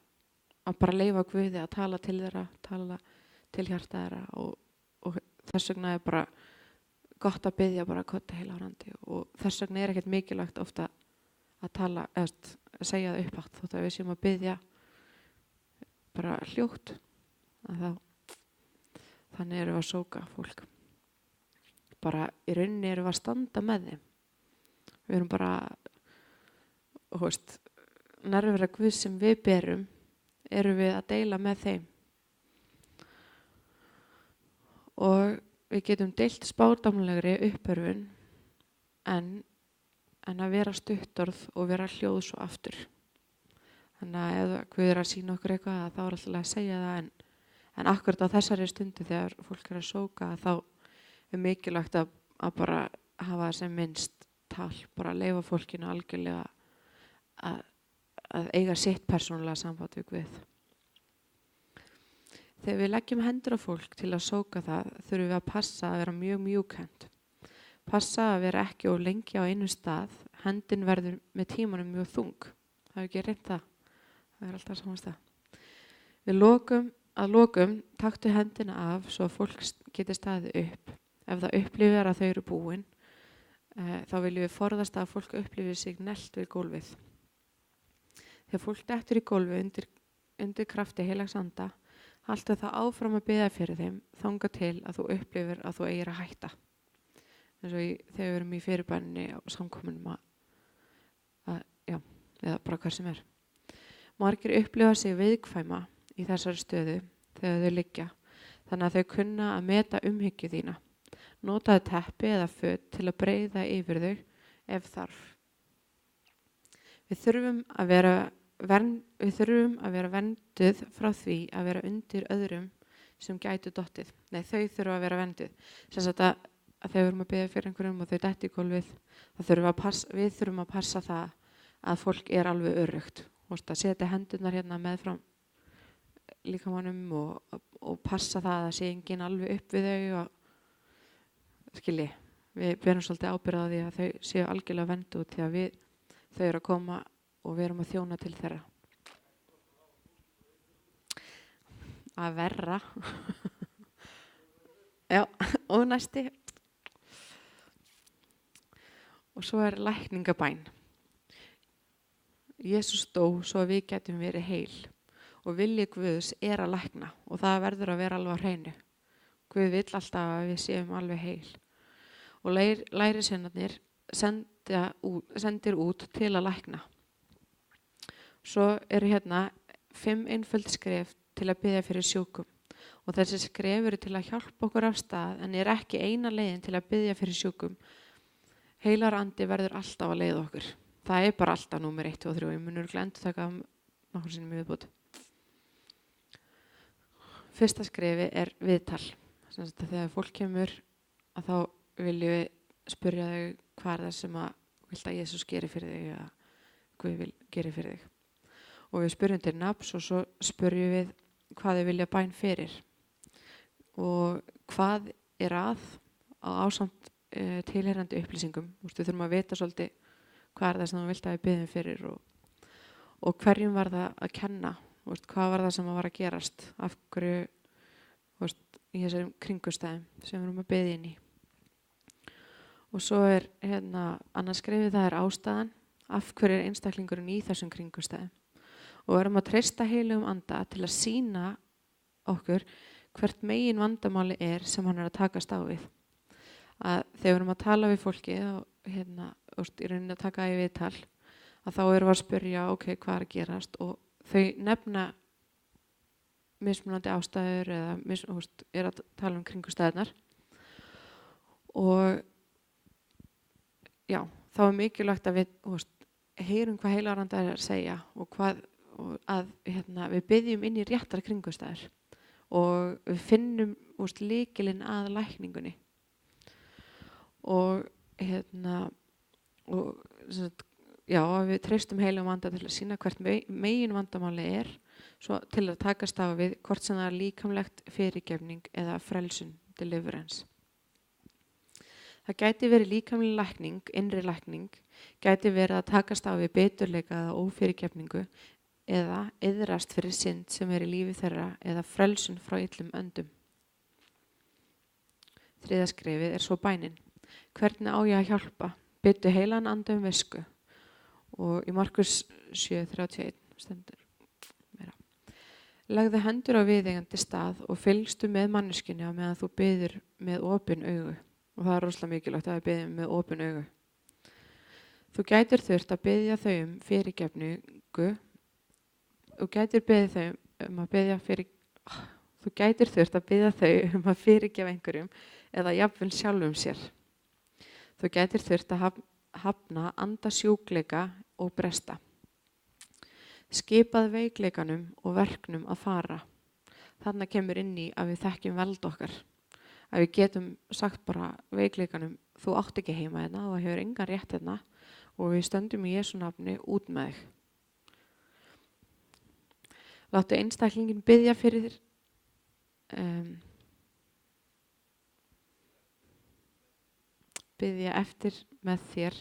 bara leyfa Guði að tala til þeirra, tala til hjarta þeirra og þess vegna er bara gott að biðja bara kotta heilagur andi og þess vegna er ekkert mikilvægt ofta að tala, eða segja það upphátt þótt að við séum að biðja bara hljótt þannig erum við að sóka fólk. Bara í rauninni erum við að standa með þeim. Við erum bara, nærvera Guðs sem við berum, erum við að deila með þeim. Og við getum deilt spádómlegri uppörfun en að vera stuttorð og vera hljóð svo aftur. Þannig að ef Guð er að sýna okkur eitthvað þá er alltaf að segja það en akkurat á þessari stundu þegar fólk er að sóka þá er mikilvægt að bara hafa það sem minnst tal, bara leyfa fólkinu algjörlega að eiga sitt persónulega samband við Guð. Þegar við leggjum hendur á fólk til að sóka það þurfum við að passa að vera mjög mjúkhend. Passa að vera ekki of lengi á einu stað, hendin verður með tímanum mjög þung. Það er ekki reynt það. Það er alltaf saman stað. Að lokum taktu hendina af svo að fólk geti staðið upp. Ef það upplifir að þau eru búin, þá viljum við forðast að fólk upplifir sig nelt við gólfið. Þegar fólk dettur í gólfið undir krafti heilags anda, haltu það áfram að biðja fyrir þeim þangað til að þú upplifir að þú eigir að hætta. Eins og þegar við erum í fyrirbæninni og samkominum eða bara hver sem er. Margir upplifa sig viðkvæma í þessari stöðu þegar þau liggja, þannig að þau kunna að meta umhyggju þína. Notaðu teppi eða föt til að breiða yfir þau ef þarf. Við þurfum að vera vernduð frá því að vera undir öðrum sem gætu dottið. Nei, þau þurfa að vera vernduð. Sem sagt að þegar við erum að biðja fyrir einhverjum og þau detti í gólfið, við þurfum að passa það að fólk er alveg öruggt. Að setja hendurnar hérna meðfram líkamannum og passa það að það sé enginn alveg upp við þau og skilji, við berum svolítið ábyrgð á því að þau séu algjörlega vernduð því að þau eru að koma og við erum að þjóna til þeirra. Að verra. Já, og næsti. Og svo er lækningabæn. Jesús dó svo að við getum verið heil og vilji Guðs er að lækna og það verður að vera alveg á hreinu. Guð vill alltaf að við séum alveg heil. Og lærisveinarnir sendir út til að lækna. Svo eru hérna 5 einföld skref til að biðja fyrir sjúkum og þessi skref eru til að hjálpa okkur af stað en er ekki eina leiðin til að biðja fyrir sjúkum. Heilar andi verður alltaf að leiða okkur. Það er bara alltaf númer 1 og 3 og ég mun örugglega endurtaka nokkur sinnum í viðbót. Fyrsta skrefi er viðtal. Þegar fólk kemur að þá viljum við spyrja þau hvað er það sem að vilt að Jesús geri fyrir þig eða Guð vil geri fyrir þig. Og við spyrjum til nafns og svo spyrjum við hvað þau vilja bæn fyrir og hvað er að ásamt tilheyrandi upplýsingum. Við þurfum að vita svolítið hvað er það sem þú vilt að við biðjum fyrir og hverjum var það að kenna, hvað var það sem var að gerast, af hverju í þessum kringustæðum sem við erum að biðja inn í. Og svo er annars skrefið það er ástæðan, af hverju er einstaklingurinn í þessum kringustæðum. Og við erum að treysta heilugum anda til að sýna okkur hvert megin vandamáli er sem hann er að takast á við. Að þegar við erum að tala við fólki og í rauninni að taka í viðtal, að þá erum við að spyrja hvað er að gerast og þau nefna mismunandi ástæður eða er að tala um kringustæðurnar. Og já, þá er mikilvægt að við heyrum hvað heilaranda er að segja og að við biðjum inn í réttar kringustæður og við finnum lykilinn að lækningunni. Og við treystum heilum anda til að sýna hvert megin vandamáli er svo til að takast á við hvort sem það er líkamlegt fyrirgefning eða frelsun, deliverance. Það gæti verið líkamleg lækning, innri lækning, gæti verið að takast á við biturleika eða ófyrirgefningu eða iðrast fyrir synd sem er í lífi þeirra eða frelsun frá illum öndum. 3. skrefið er svo bænin. Hvernig á ég að hjálpa? Biðdu heilan anda um visku. Og í Markus 7:31 stendur meira. Legðu hendur á viðeigandi stað og fylgstu með manneskjunni á meðan þú biður með opin augu. Og það er rosalega mikilvægt að við biðjum með opin augu. Þú gætir þurft að biðja þau um fyrirgefningu. Þú gætir þurft að biðja þau um að fyrirgefa einhverjum eða jafnvel sjálfum sér. Þú gætir þurft að hafna anda sjúkleika og bresta. Skipað veikleikanum og verknum að fara. Þarna kemur inn í að við þekkjum veld okkar. Að við getum sagt bara veikleikanum, þú átt ekki heima hérna og það hefur engan rétt hérna og við stöndum í Jesú nafni út með þig. Láttu einstaklingin biðja fyrir biðja eftir með þér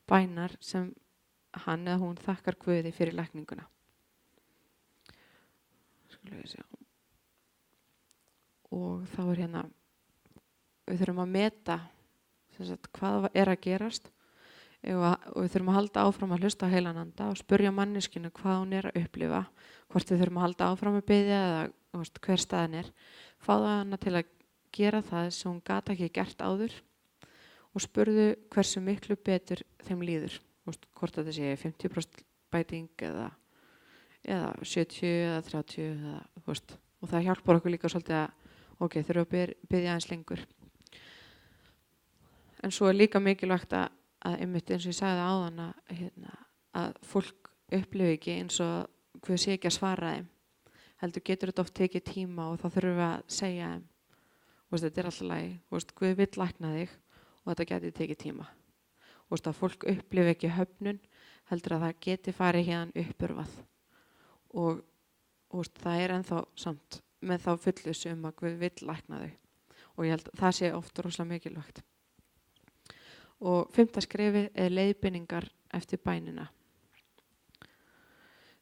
bænar sem hann eða hún þakkar Guði fyrir lækninguna. Skulum við sjá. Og þá er við þurfum að meta hvað er að gerast og við þurfum að halda áfram að hlusta á heilan anda og spurja manneskinu hvað hún er að upplifa, hvort við þurfum að halda áfram að biðja eða hver staðan er, fá það hana til að gera það sem hún gat ekki gert áður og spurðu hversu miklu betur þeim líður, hvort þetta sé 50% bæting eða 70 eða 30 eða, og það hjálpar okkur líka svolítið að þurfum að biðja aðeins lengur. En svo er líka mikilvægt að einmitt eins og ég sagði áðan að fólk upplifi ekki eins og Guð sé ekki að svara þeim, heldur getur þetta oft tekið tíma og þá þurfum við að segja þeim, þetta er alltaf lagi, Guð vill lækna þig og þetta geti tekið tíma. Að fólk upplifi ekki höfnun, heldur að það geti farið hérna uppurvað og það er ennþá samt með þá fullussu að Guð vill lækna þau og ég held að það sé oft rosalega mikilvægt. Og 5. skrefið er leiðbeiningar eftir bænina.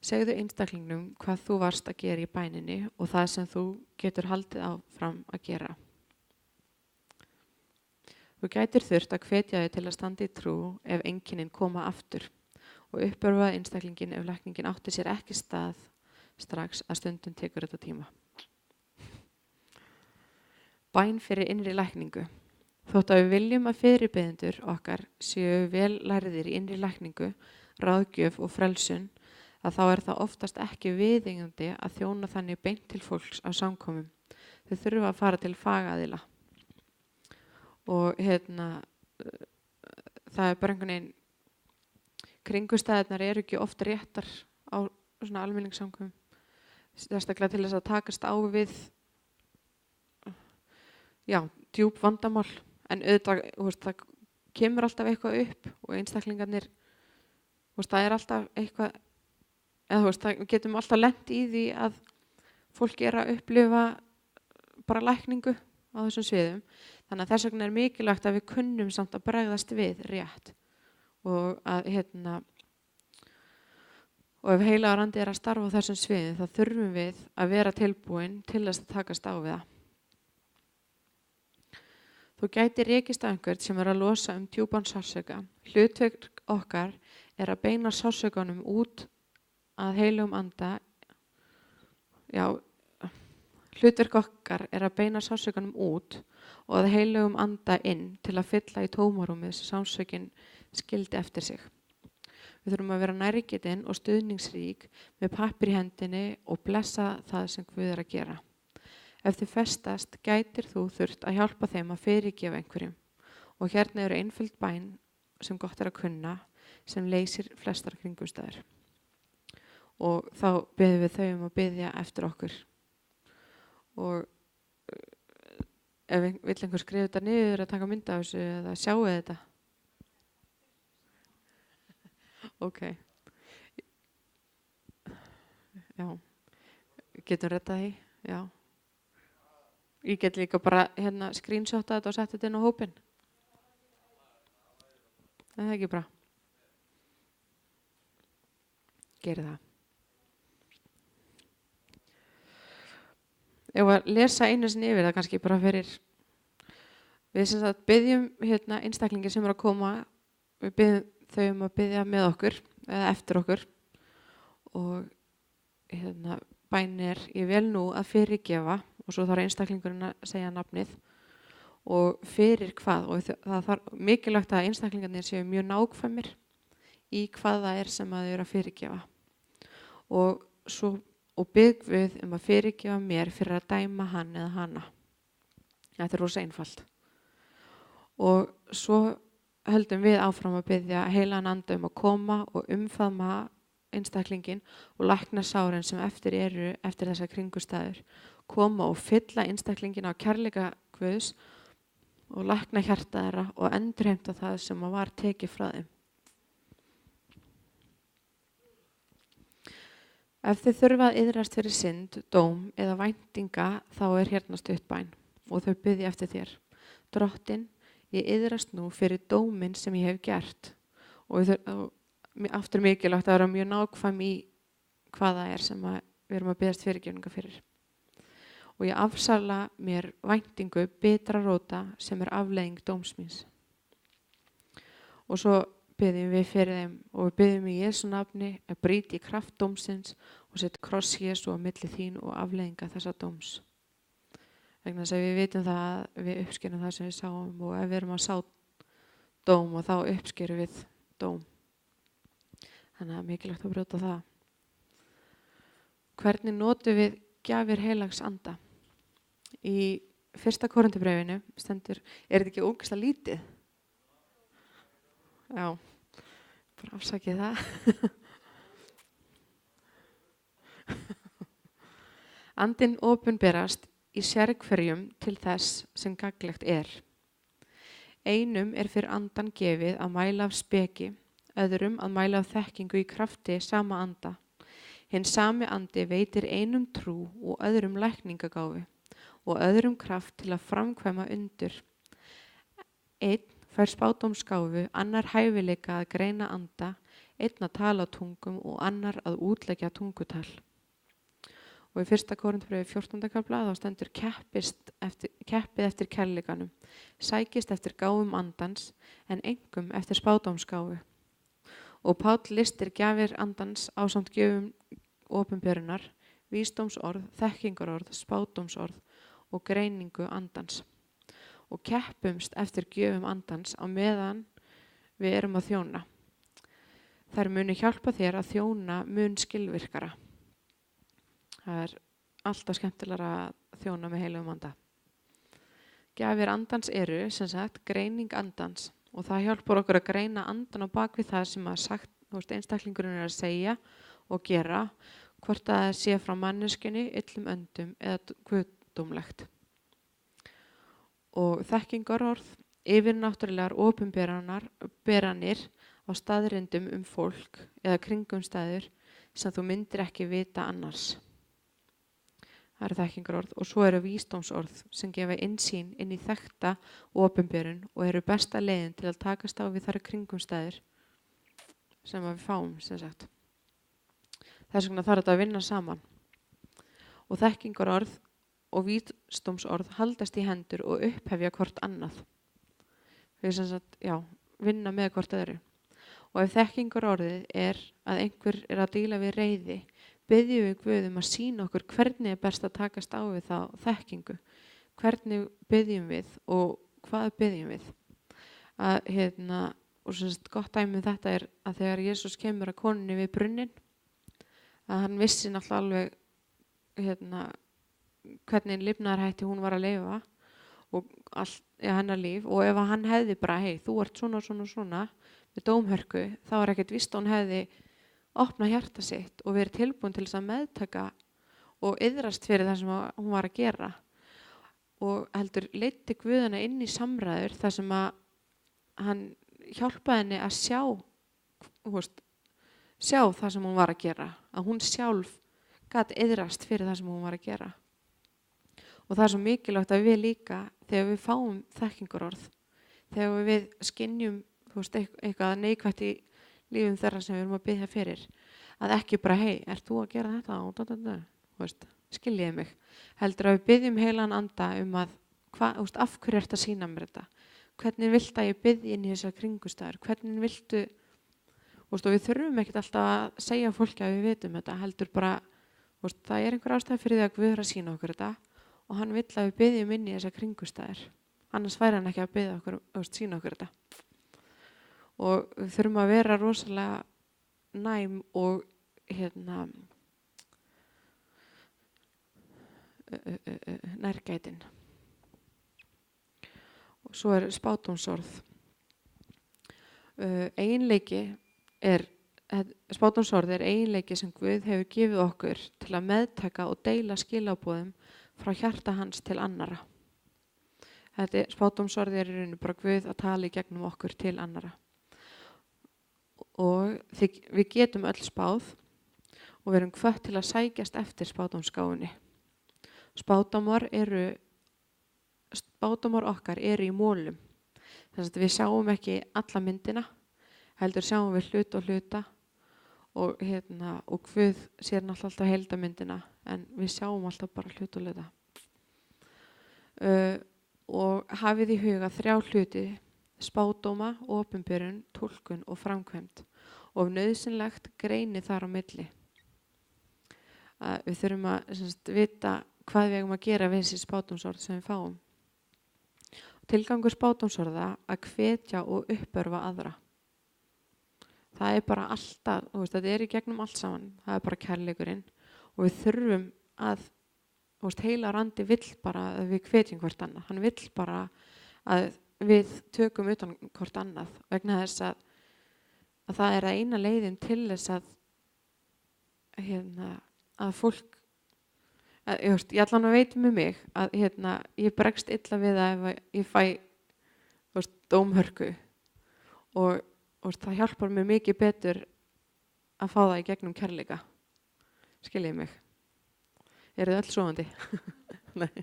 Segðu einstaklingnum hvað þú varst að gera í bæninni og það sem þú getur haldið áfram að gera. Þú gætir þurft að hvetja þig til að standa í trú ef einkennin koma aftur og uppörfa einstaklingin ef lækningin átti sér ekki stað strax að stundum tekur þetta tíma. Bæn fyrir innri lækningu. Þótt að við viljum að fyrirbeðendur okkar séu vel lærðir í innri lækningu, ráðgjöf og frelsun, að þá er það oftast ekki viðeigandi að þjóna þannig beint til fólks á samkomum. Þau þurfa að fara til fagaðila. Og það er bara einhvern veginn, kringumstæðurnar eru ekki oft réttar á svona almenningssamkomum. Sérstaklega til þess að takast á við djúp vandamál. En auðvitað, það kemur alltaf eitthvað upp og einstaklingarnir, það er alltaf eitthvað, eða það getum alltaf lent í því að fólk er að upplifa bara lækningu á þessum sviðum. Þannig að þess vegna er mikilvægt að við kunnum samt að bregðast við rétt og að og ef heilagur andi er að starfa á þessum sviðum þá þurfum við að vera tilbúin til þess að takast á við það. Þú gætir rekist á einhvern sem er að losa djúpan sársauka. Hlutverk okkar er að beina sársaukanum út að heilagum anda. Hlutverk okkar er að beina sársaukanum út og að heilagum anda inn til að fylla í tómarúmið sem sársaukin skildi eftir sig. Við þurfum að vera nærgætin og stuðningsrík með pappír í hendinni og blessa það sem Guð er að gera. Ef þið festast, gætir þú þurft að hjálpa þeim að fyrirgefa einhverjum. Og hérna eru einföld bæn sem gott er að kunna, sem leysir flestar kringumstæður. Og þá biðjum við þau að biðja eftir okkur. Og ef vill einhver skrifa þetta niður að taka mynd af þessu eða sjáu þetta. Ok. Já. Getum rettað því? Já. Ég get líka bara screenshota þetta og setja þetta inn á hópinn. Það er ekki bra. Gerið það. Ef að lesa einu sinni yfir það kannski bara fyrir við sem sagt biðjum einstaklingi sem er að koma, við biðjum þau að biðja með okkur eða eftir okkur og bæn er ég vel nú að fyrirgefa og svo þarf einstaklingurinn að segja nafnið og fyrir hvað og það þarf mikilvægt að einstaklingarnir séu mjög nákvæmir í hvað það er sem að þau eru að fyrirgefa og bið við að fyrirgefa mér fyrir að dæma hann eða hana. Þetta er rosa einfalt. Og svo höldum við áfram að biðja heilagan anda að koma og umfaðma einstaklingin og lækna sárin sem eftir eru eftir þessar kringumstæður. Koma og fylla einstaklingin á kærleika Guðs og lækna hjarta þeirra og endurheimta það sem var tekið frá þeim. Ef þið þurfa að iðrast fyrir synd, dóm eða væntinga þá er hérna stutt bæn og þau biðja eftir þér. Drottinn, ég iðrast nú fyrir dóminn sem ég hef gert og aftur mikilvægt að vera mjög nákvæm í hvað það er sem við erum að biðjast fyrirgefningar fyrir. og ég afsala mér væntingu bitra róta sem afleiðing dóms míns. Og svo biðjum við fyrir þeim og við biðjum í Jesú nafni að brýti kraft dómsins og setja kross Jesú á milli þín og afleiðinga þessa dóms. Vegna þess að við vitum það að við uppskerum það sem við sáum og ef við erum að sá dóm og þá uppskerum við dóm. Þannig að mikilvægt að brjóta það. Hvernig notum við gjafir heilags anda? Í 1. Korinthubréfinu stendur, þetta ekki ógeðslega lítið? Já, bara afsakið það. Andinn opinberast í sérhverjum til þess sem gagnlegt er. Einum fyrir andan gefið að mæla af speki, öðrum að mæla af þekkingu í krafti sama anda. Hinn sami andi veitir einum trú og öðrum lækningagáfu og öðrum kraft til að framkvæma undur. Einn fær spádómsgáfu, annar hæfileika að greina anda, einn að tala á tungum og annar að útleggja tungutal. Og í 1. Korinthubréfi 14. kafla þá stendur keppið eftir kærleikanum, sækist eftir gáfum andans en engum eftir spádómsgáfu. Og Páll listir gjafir andans ásamt gjöfum opinberunar, vísdómsorð, þekkingarorð, spádómsorð og greiningu andans. Og keppumst eftir gjöfum andans á meðan við erum að þjóna. Þær muni hjálpa þér að þjóna mun skilvirkara. Það er alltaf skemmtilega að þjóna með heilugum anda. Gjafir andans eru, sem sagt, greining andans og það hjálpar okkur að greina andan á bakvið það sem að sagt, einstaklingurinn að segja og gera, hvort að það sé frá manneskjunni, illum öndum eða guðdómlegt. Og þekkingarorð, yfirnáttúrulegar opinberanir á staðrindum fólk eða kringumstæður sem þú myndir ekki vita annars. Það eru þekkingarorð og svo eru vísdómsorð sem gefa innsýn inn í þekkta opinberun og eru besta leiðin til að takast á við þar kringumstæður sem við fáum, sem sagt. Þess vegna þarf þetta að vinna saman. Og þekkingarorð og vísdómsorð haldast í hendur og upphefja hvort annað. Við sem sagt, vinna með hvort öðru. Og ef þekkingarorðið að einhver að díla við reiði, biðjum við Guð að sýna okkur hvernig best að takast á við þá þekkingu. Hvernig biðjum við og hvað biðjum við? Og gott dæmi þetta að þegar Jesús kemur að konunni við brunnin, að hann vissi náttúrulega alveg hvernig lifnaðarhætti hún var að lifa og hennar líf. Og ef hann hefði bara, þú ert svona með dómhörku, þá ekkert víst að hún hefði opna hjarta sitt og verið tilbúin til þess að meðtaka og iðrast fyrir það sem hún var að gera. Og heldur leiddi Guð hana inn í samræður þar sem að hann hjálpaði henni að sjá það sem hún var að gera. Að hún sjálf gat iðrast fyrir það sem hún var að gera. Og það er svo mikilvægt að við líka, þegar við fáum þekkingarorð, þegar við skynjum eitthvað neikvætt í lífum þeirra sem við erum að biðja fyrir, að ekki bara, ert þú að gera þetta? Skiljiði mig. Heldur að við biðjum heilan anda að, af hverju ert að sýna mér þetta? Hvernig viltu að ég biðji inn í þessar kringustæður? Hvernig viltu, við þurfum ekkert alltaf að segja fólki að við vitum þetta, heldur bara, það einhver ástæð fyrir því að Guð að sýna okkur þetta og hann vill að við biðjum inn í þessar kringustæður. Annars væri hann ekki að biðja okkur, sýna okkur þetta. Og við þurfum að vera rosalega næm og nærgætin. Og svo spádómsorð. Spádómsorð eiginleiki sem Guð hefur gefið okkur til að meðtaka og deila skilaboðum frá hjarta hans til annara. Spádómsorð í rauninu bara Guð að tala í gegnum okkur til annara. Og við getum öll spáð og við erum hvött til að sækjast eftir spádómsgáfunni. Spádómar okkar eru í mólum. Þess að við sjáum ekki alla myndina, heldur sjáum við hluta og Guð sér náttúrulega alltaf heildarmyndina en við sjáum alltaf bara hluta. og hafið í huga 3 hluti: spádóma, opinberun, túlkun og framkvæmd, og nauðsynlegt greini þar á milli. Við þurfum að vita hvað við eigum að gera við þessi spádómsorð sem við fáum. Tilgangur spádómsorða að hvetja og uppörva aðra. Það er bara alltaf, þetta er í gegnum allt saman, það er bara kærleikurinn, og við þurfum að, heilagur andi vill bara að við hvetjum hvort annað. Hann vill bara að við tökum utan hvort annað, vegna þess að það er eina leiðin til þess að fólk, ég allan að veit með mig að ég bregst illa við það ef ég fæ dómhörku, og það hjálpar mér mikið betur að fá það í gegnum kærleika. Skiljið mig? Eru þið öll sofandi? Nei.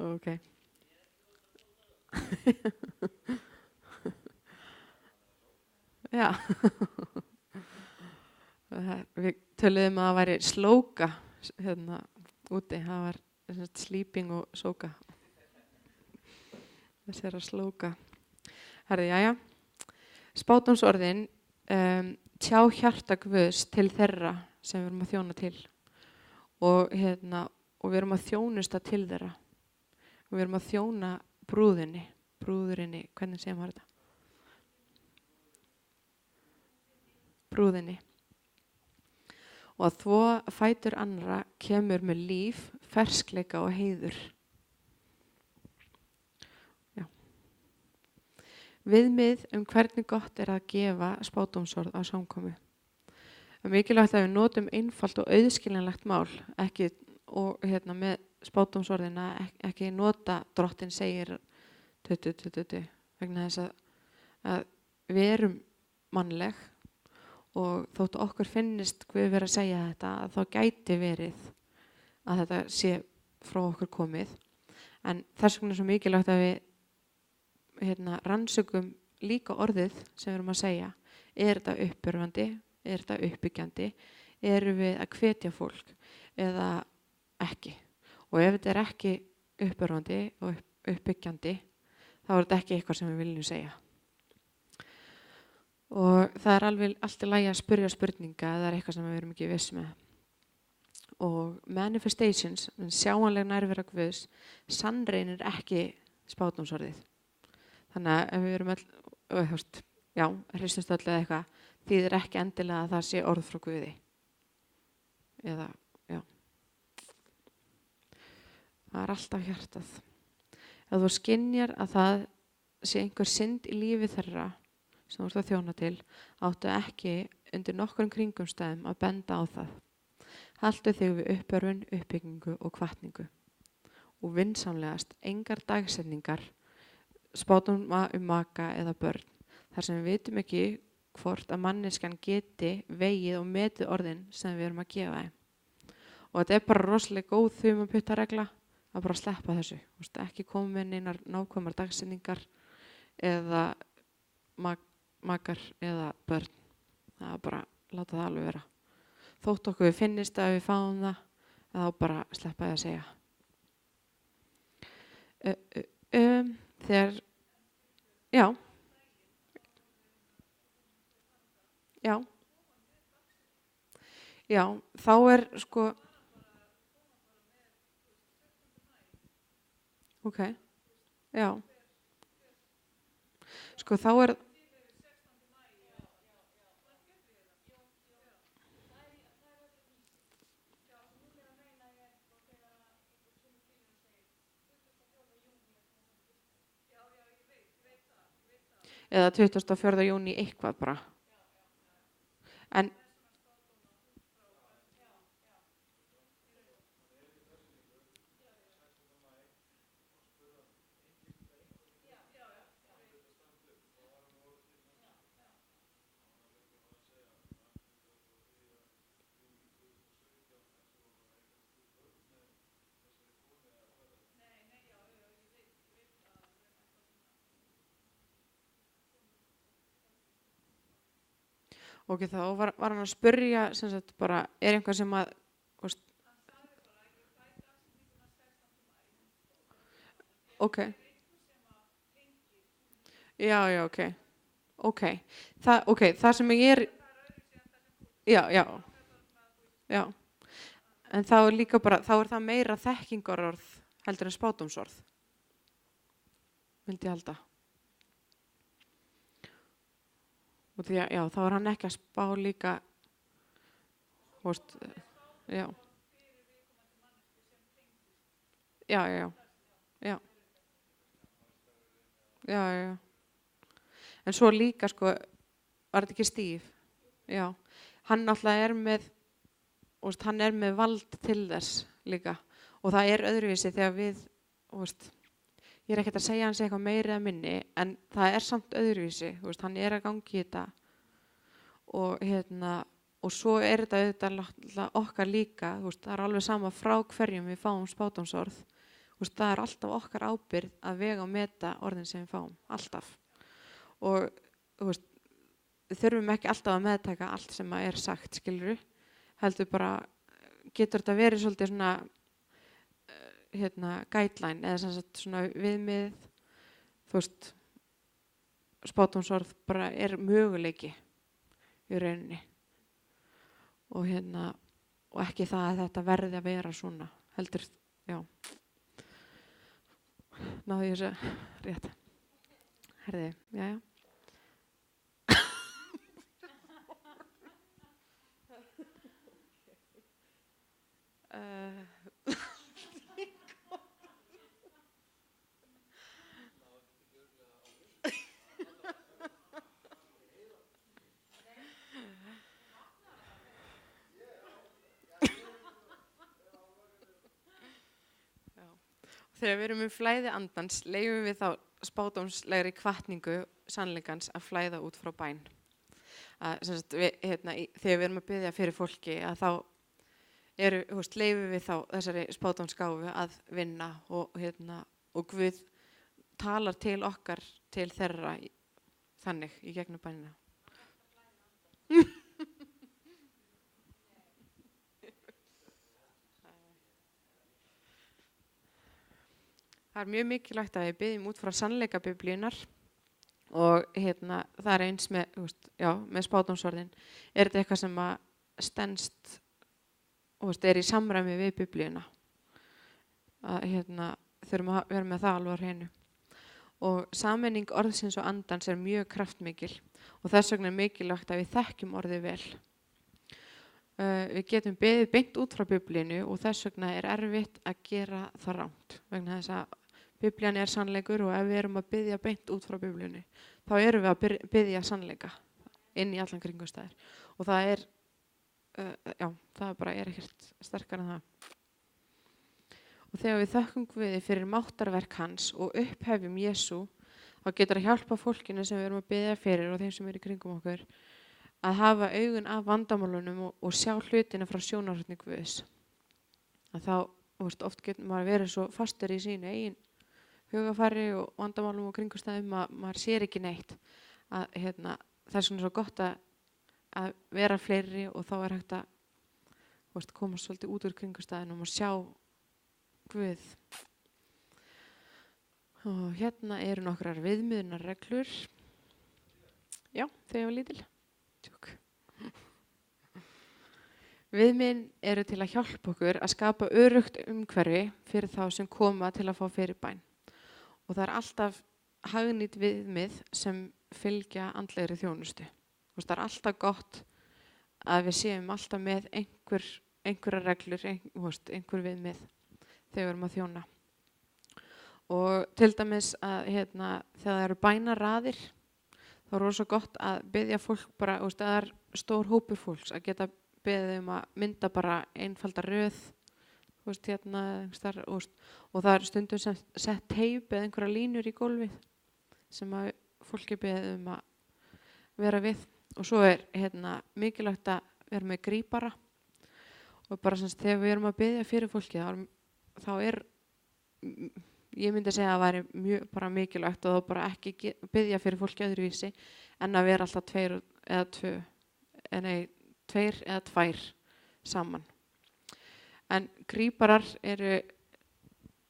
Ok. Já. Við töluðum að það væri slóka úti. Það var sleeping og sóka. Þessi er að slóka. Herði, jæja. Spádómsorðin tjá hjarta Guðs til þeirra sem við erum að þjóna til. Og við erum að þjónusta til þeirra. Og við erum að þjóna brúðurinni, hvernig segir maður þetta? Brúðinni. Og að þvo fætur annarra kemur með líf, ferskleika og heiður. Já. Viðmið hvernig gott er að gefa spádómsorð á samkomu. Það er mikilvægt að við notum einfalt og auðskiljanlegt mál, ekki, og með spádómsorðina ekki nota drottinn segir vegna þess að við erum mannleg, og þótt okkur finnist Guð vera að segja þetta, að þá gæti verið að þetta sé frá okkur komið. En þess vegna er svo mikilvægt að við rannsökum líka orðið sem við erum að segja. Er þetta uppörvandi? Er þetta uppbyggjandi? Erum við að hvetja fólk eða ekki? Og ef þetta er ekki uppörvandi og uppbyggjandi, þá er þetta ekki eitthvað sem við viljum segja. Og það er allt í lagi að spyrja spurninga eða það er eitthvað sem við erum ekki viss með. Og manifestations, sjáanleg nærvera Guðs, sannreinir ekki spádómsorðið. Þannig að ef við erum hristumst öll eða eitthvað, þýðir ekki endilega að það sé orð frá Guði. Eða, já. Það er alltaf hjartað. Ef þú skynjar að það sé einhver synd í lífi þeirra sem þú ert að þjóna til, áttu ekki undir nokkrum kringumstæðum að benda á það. Haltu þig við uppörvun, uppbyggingu og hvatningu. Og vinsamlegast engar dagsetningar, spádóma maka eða börn, þar sem við vitum ekki hvort að manneskjan geti vegið og metið orðin sem við erum að gefa þeim. Og þetta er bara rosalega góð þum að putta regla að bara sleppa þessu. Ekki koma með neinar nákvæmar dagsetningar eða makar eða börn. Það er bara láta það alveg vera. Þótt okkur við finnist að við fáum það, þá bara sleppa ég að segja. Þegar, já. Já. Já, þá er ok, já. Þá er eða 24. júní eitthvað bara. En ok, þá var hann að spyrja sem sagt bara, er einhver sem að ok. Já, ok. Það sem ég já, já. En þá er líka bara, þá er það meira þekkingarorð heldur en spádómsorð, myndi ég halda. Og því að, já, þá er hann ekki að spá líka, já. Já. Já. En svo líka, sko, var þetta ekki Steve? Já. Hann náttúrulega er með, hann er með vald til þess líka. Og það er öðruvísi þegar við, ég er ekkert að segja hans eitthvað meiri eða minni, en það er samt öðruvísi, hann er að gangi í þetta. Og svo er þetta auðvitað okkar líka, það er alveg sama frá hverjum við fáum spádómsorð. Það er alltaf okkar ábyrgð að vega og meta orðin sem við fáum, alltaf. Og við þurfum ekki alltaf að meðtaka allt sem er sagt, skilurðu. Heldur bara, getur þetta verið svolítið svona guideline eða sem sagt svona viðmið, spádómsorð bara er möguleiki í rauninni. Og ekki það að þetta verði að vera svona, heldur, já. Náðu ég þessu rétt. Herði, já. Þegar við erum með flæði andans, leyfum við þá spádómslegri hvatningu sannleikans að flæða út frá bæn. Þegar við erum að biðja fyrir fólki, að þá leyfum við þá þessari spádómsgáfu að vinna og Guð talar til okkar, til þeirra þannig í gegnum bænina. Það er mjög mikilvægt að við biðjum út frá sannleika Biblíunnar og það er eins með, með spádómsorðin. Er þetta eitthvað sem að stenst, er í samræmi við Biblíuna? Þurfum að vera með það alveg á hreinu. Og sameining orðsins og andans er mjög kraftmikil og þess vegna er mikilvægt að við þekkjum orðið vel. Við getum beðið beint út frá Biblíunu og þess vegna er erfitt að gera það rangt vegna þess að Biblían er sannleikur og ef við erum að biðja beint út frá Biblíunni þá erum við að biðja sannleika inn í allan kringumstæður og það er, það bara er ekkert sterkara en það. Og þegar við þökkum Guði fyrir máttarverk hans og upphefjum Jesú þá getur að hjálpa fólkinu sem við erum að biðja fyrir og þeim sem eru í kringum okkur að hafa augun af vandamálunum og sjá hlutina frá sjónarhorni Guðs. Að þá, oft getur maður verið svo fastur í sínu eigin hugafæri og vandamálum og kringumstæðum að maður sér ekki neitt. Það er svona svo gott að vera fleiri og þá er hægt að koma svolítið út úr kringumstæðunum og sjá Guð. Og eru nokkrar viðmiðunarreglur. Já, þegar ég var lítil. Tjók. Viðmiðin eru til að hjálpa okkur að skapa öruggt umhverfi fyrir þá sem koma til að fá fyrirbæn. Og það er alltaf hagnýtt viðmið sem fylgja andlegri þjónustu. Það er alltaf gott að við séum alltaf með einhverjar reglur, einhver viðmið þegar við erum að þjóna. Og til dæmis að þegar það eru bænaraðir þá er rosa gott að biðja fólk bara, það er stór hópur fólks að geta beðið að mynda bara einfalda röð og það er stundum sett teip eða einhverja línur í gólfið sem að fólki beðið að vera við og svo er mikilvægt að vera með grípara og bara þegar við erum að biðja fyrir fólki þá er ég myndi segja að það væri bara mikilvægt og þá bara ekki biðja fyrir fólki öðruvísi en að vera alltaf tveir eða tvær saman. En gríparar eru,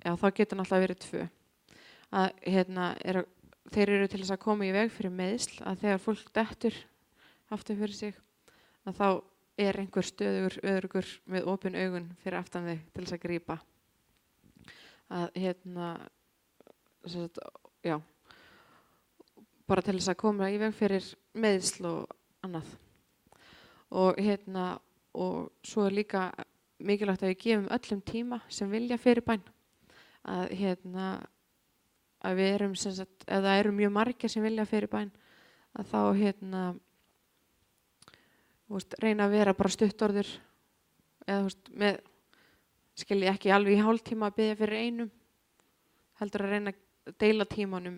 þá getur náttúrulega verið 2. að þeir eru til þess að koma í veg fyrir meiðsl, að þegar fólk dettur aftur fyrir sig, að þá einhver stöðugur öruggur með opin augun fyrir aftan þig til þess að grípa. Að bara til þess að koma í veg fyrir meiðsl og annað. Og svo líka mikilvægt að við gefum öllum tíma sem vilja fyrirbæn. Að við erum ef það eru mjög margir sem vilja fyrirbæn, að þá reyna að vera bara stuttorður eða skilji ekki alveg í hálftíma að biðja fyrir einum, heldur að reyna að deila tímanum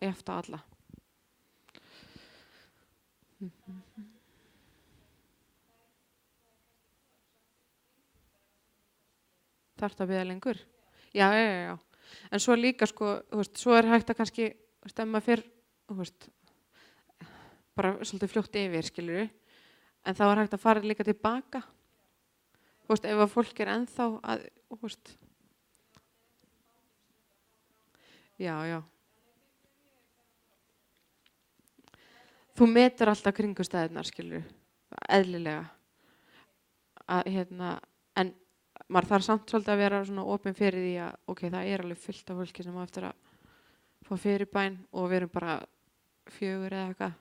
eftir alla. Þarftu að biðja lengur? Já. En svo líka svo hægt að kannski ef maður fer bara svolítið fljótt yfir, skilurðu, en þá hægt að fara líka tilbaka. Ef að fólk ennþá að Já. Þú metur alltaf kringumstæðurnar, skilurðu, eðlilega. En maður þarf samt svolítið að vera svona opinn fyrir því að það alveg fullt af fólki sem á eftir að fá fyrirbæn og við erum bara 4 eða eitthvað.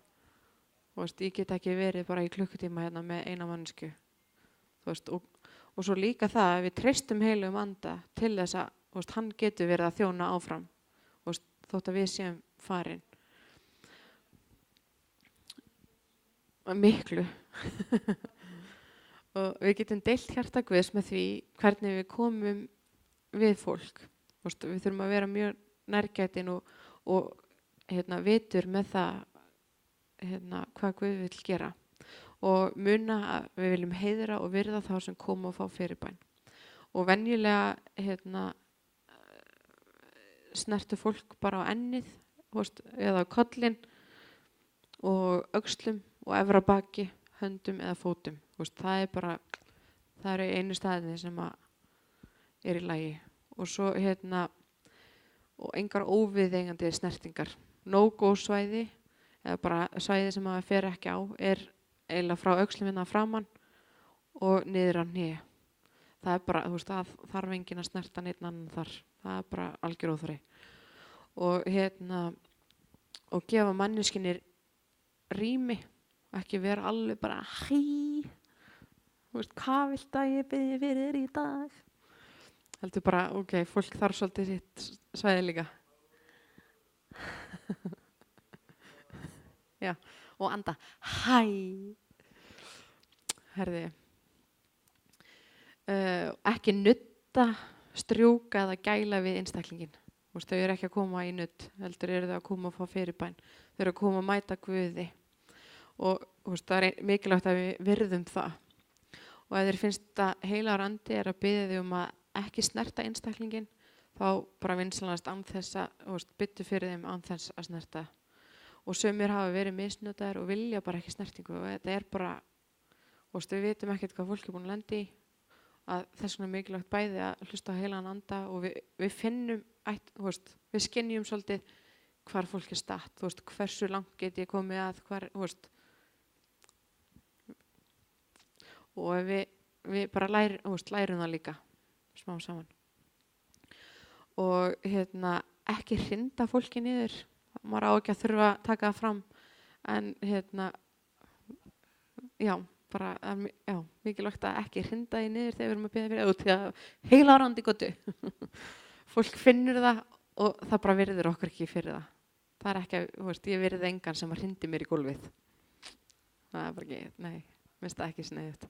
Ég get ekki verið bara í klukkutíma með eina mannesku. Og svo líka það að við treystum heilugum anda til þess að hann getur verið að þjóna áfram þótt að við séum farin. Miklu. Og við getum deilt hjarta Guðs með því hvernig við komum við fólk. Við þurfum að vera mjög nærgætin og vitur með það hvað Guð vill gera. Og muna að við viljum heiðra og virða þá sem koma og fá fyrirbæn. Og venjulega snertu fólk bara á ennið eða á kollinn og öxlum og efra baki, höndum eða fótum. Það eru einu staðinni sem í lagi. Og svo og engar óviðeigandi snertingar. No-go svæði eða bara svæði sem maður fer ekki á eiginlega frá öxlum framan og niður á hné. Það bara, það þarf enginn að snerta neitt annan þar. Það bara algjör óþarfi. Og gefa manneskjunni rými, ekki vera alveg bara hvað vilt að ég biðja fyrir þér í dag? Heldur bara, fólk þarf svolítið sitt svæði líka. Já, og anda, herði. Ekki nudda, strjúka eða gæla við einstaklingin. Þau eru ekki að koma í nudd, heldur eru þau að koma að fá fyrirbæn. Þau eru að koma að mæta Guði. Og það mikilvægt að við virðum það. Og ef þér finnst að heilagur andi að biðja þig að ekki snerta einstaklingin, þá bara vinsamlegast án þess að biðja fyrir þeim án þess að snerta. Og sumir hafa verið misnotaðir og vilja bara ekki snertingu. Og þetta bara, við vitum ekkert hvað fólk búin að lenda í. Að þess vegna mikilvægt bæði að hlusta á heilagan anda og við finnum, við skynjum svolítið hvar fólk statt, hversu langt get ég komið að, og við bara lærum það líka smá saman. Og ekki hrinda fólki niður, maður á ekki að þurfa að taka það fram, en mikilvægt að ekki hrinda því niður þegar við erum að biðja fyrir því að heilagur andi götu. Fólk finnur það og það bara virðir okkur ekki fyrir það. Það er ekki, ég virði engan sem hrindi mér í gólfið. Það er bara ekki, nei, minnst það ekki sniðugt.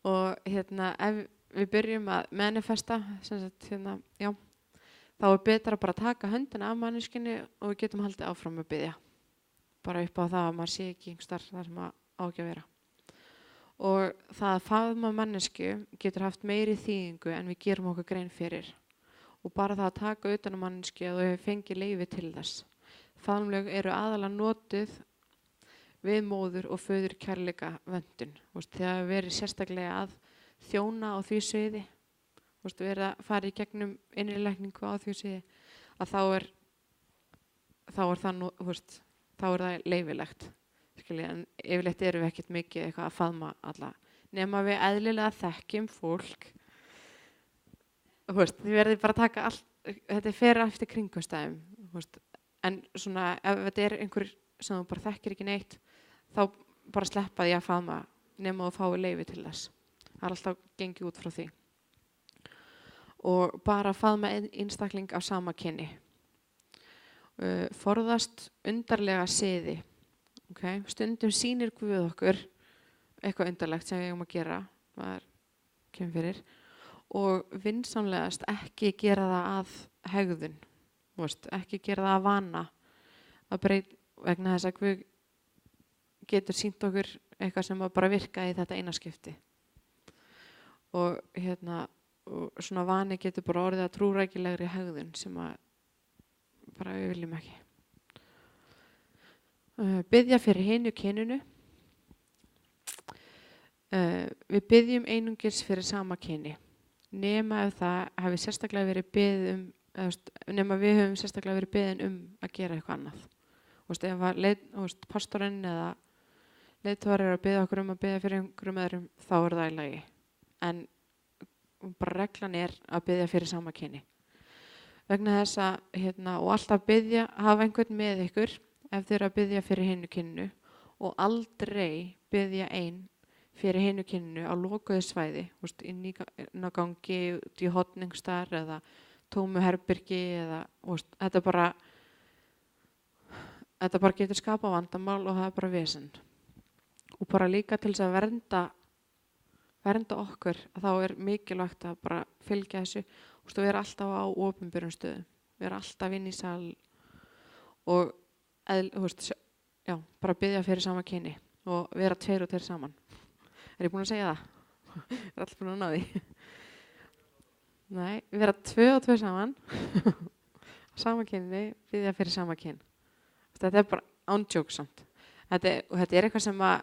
Og ef við byrjum að manifesta, þá er betra bara að taka höndina af manneskjunni og við getum haldið áfram að biðja. Bara upp á það að maður sé ekki einhvers þar sem á ekki að vera. Og það að faðma mannesku getur haft meiri þýðingu en við gerum okkur grein fyrir. Og bara það að taka utan á mannesku að þau fengi leyfi til þess. Faðmlög eru aðalega notuð við móður og föður kærleika vöndun. Þegar við erum sérstaklega að þjóna á því sviði, verið að fara í gegnum innrilækningu á því sviði, að þá þá er það nú, þá er það leyfilegt, en yfirleitt erum við ekkert mikið eitthvað að faðma alla, nema við eðlilega þekkjum fólk, þið verðið bara að taka allt, þetta fer eftir kringumstæðum, en svona ef þetta er einhver sem þú bara þekkir ekki neitt, þá bara sleppa því að faðma nema þú fái leyfi til þess. Það er alltaf gengið út frá því. Og bara faðma einstakling af sama kyni. Forðast undarlega siði. Okay? Stundum sýnir Guð okkur eitthvað undarlegt sem við eigum að gera, það kemur fyrir, og vinsamlegast ekki gera það að hegðun, ekki gera það að vana, vegna þess að Guð getur sýnt okkur eitthvað sem bara virkaði í þetta eina skipti. Og og svona vani getur bara orðið að trúrækilegri hegðun sem að bara við viljum ekki. Biðja fyrir hinu kyninu. Við biðjum einungis fyrir sama kyni, nema ef það hafi sérstaklega verið beðið nema við höfum sérstaklega verið beðin að gera eitthvað annað. Ef að pastorinn eða leiðtogar eru að biðja okkur að biðja fyrir einhverjum öðrum, þá er það í lagi. En bara reglan er að biðja fyrir sama kyni. Vegna þess að, og alltaf hafa einhvern með ykkur ef þið eru að biðja fyrir hinu kyninu og aldrei biðja ein fyrir hinu kyninu á lokuðu svæði, inn á gangi, út í hotningstar eða tómu herbyrgi eða, þetta bara getur skapað vandamál og það er bara vesen. Og bara líka til þess að vernda okkur, þá er mikilvægt að bara fylgja þessu, við erum alltaf á opinberum stöðum, við erum alltaf inn í sal og bara biðja fyrir sama kyni og vera 2 og 2 saman. Er ég búin að segja það? Er allir búin að ná því? Nei, vera 2 og 2 saman, sama kyni, biðja fyrir sama kyn. Þetta er bara ándjóksamt. Þetta er eitthvað sem að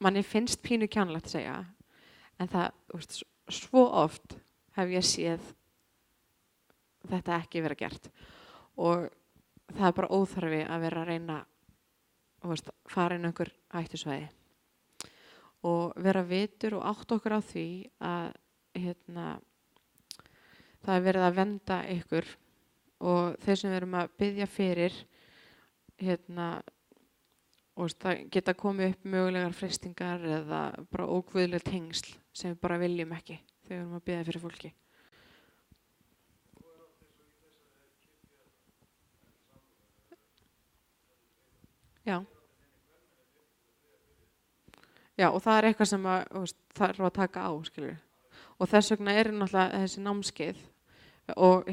manni finnst pínu kjánlegt að segja, en það, svo oft hef ég séð þetta ekki vera gert. Og það er bara óþarfi að vera að reyna fara inn einhver hættusvæði. Og vera vitur og átt okkur á því að það er verið að vernda ykkur og þeir sem við erum að biðja fyrir og það geta komið upp mögulegar freistingar eða bara óguðleg tengsl sem við bara viljum ekki þegar við erum að biðja fyrir fólki. Já, og það er eitthvað sem þarf að taka á, skilur. Og þess vegna er náttúrulega þessi námskeið og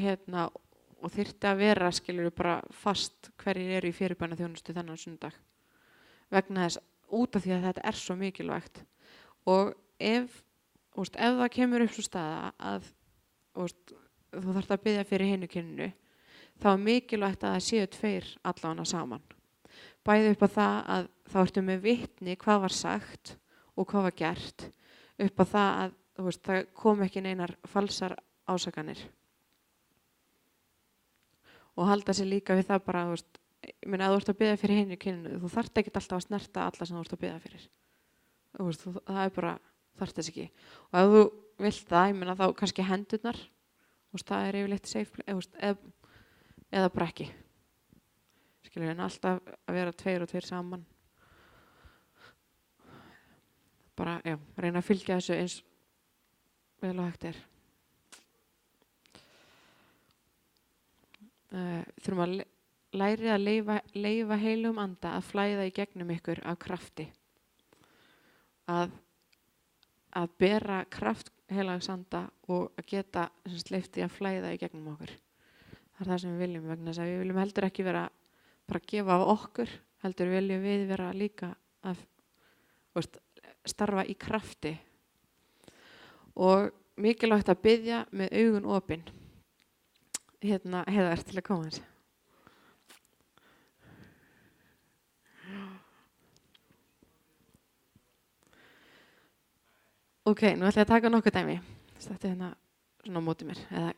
þyrfti að vera, skilur, bara fast hverjir eru í fyrirbænaþjónustu þennan sunnudag. Vegna þess, út af því að þetta er svo mikilvægt. Og ef það kemur upp svo staða að þú þarft að biðja fyrir hinu kyninu, þá er mikilvægt að það séu 2 allavega saman. Bæði upp á það að þá ertu með vitni hvað var sagt og hvað var gert, upp á það að það kom ekki neinar falsar ásakanir. Og halda sér líka við það bara, að þú ert að biðja fyrir hinu kyninu, þú þarft ekki alltaf að snerta alla sem þú ert að biðja fyrir. Það er bara, þarft þess ekki. Og ef þú vilt það, þá kannski hendurnar, það er yfirleitt safe, eða bara ekki. En alltaf að vera 2 og 2 saman. Bara, reyna að fylgja þessu eins vel og hægt er. Þurfum að læra að leyfa heilum anda að flæða í gegnum ykkur af krafti. Að bera kraft heilags anda og að geta leyft því að flæða í gegnum okkur. Það er það sem við viljum, vegna þess að við viljum heldur ekki vera bara að gefa af okkur, heldur viljum við vera líka að starfa í krafti. Og mikilvægt að biðja með augun opin. Heiðar til að koma þessi. Ok, nú ætla ég að taka nokkuð dæmi. Stætti hérna svona á móti mér. Eða,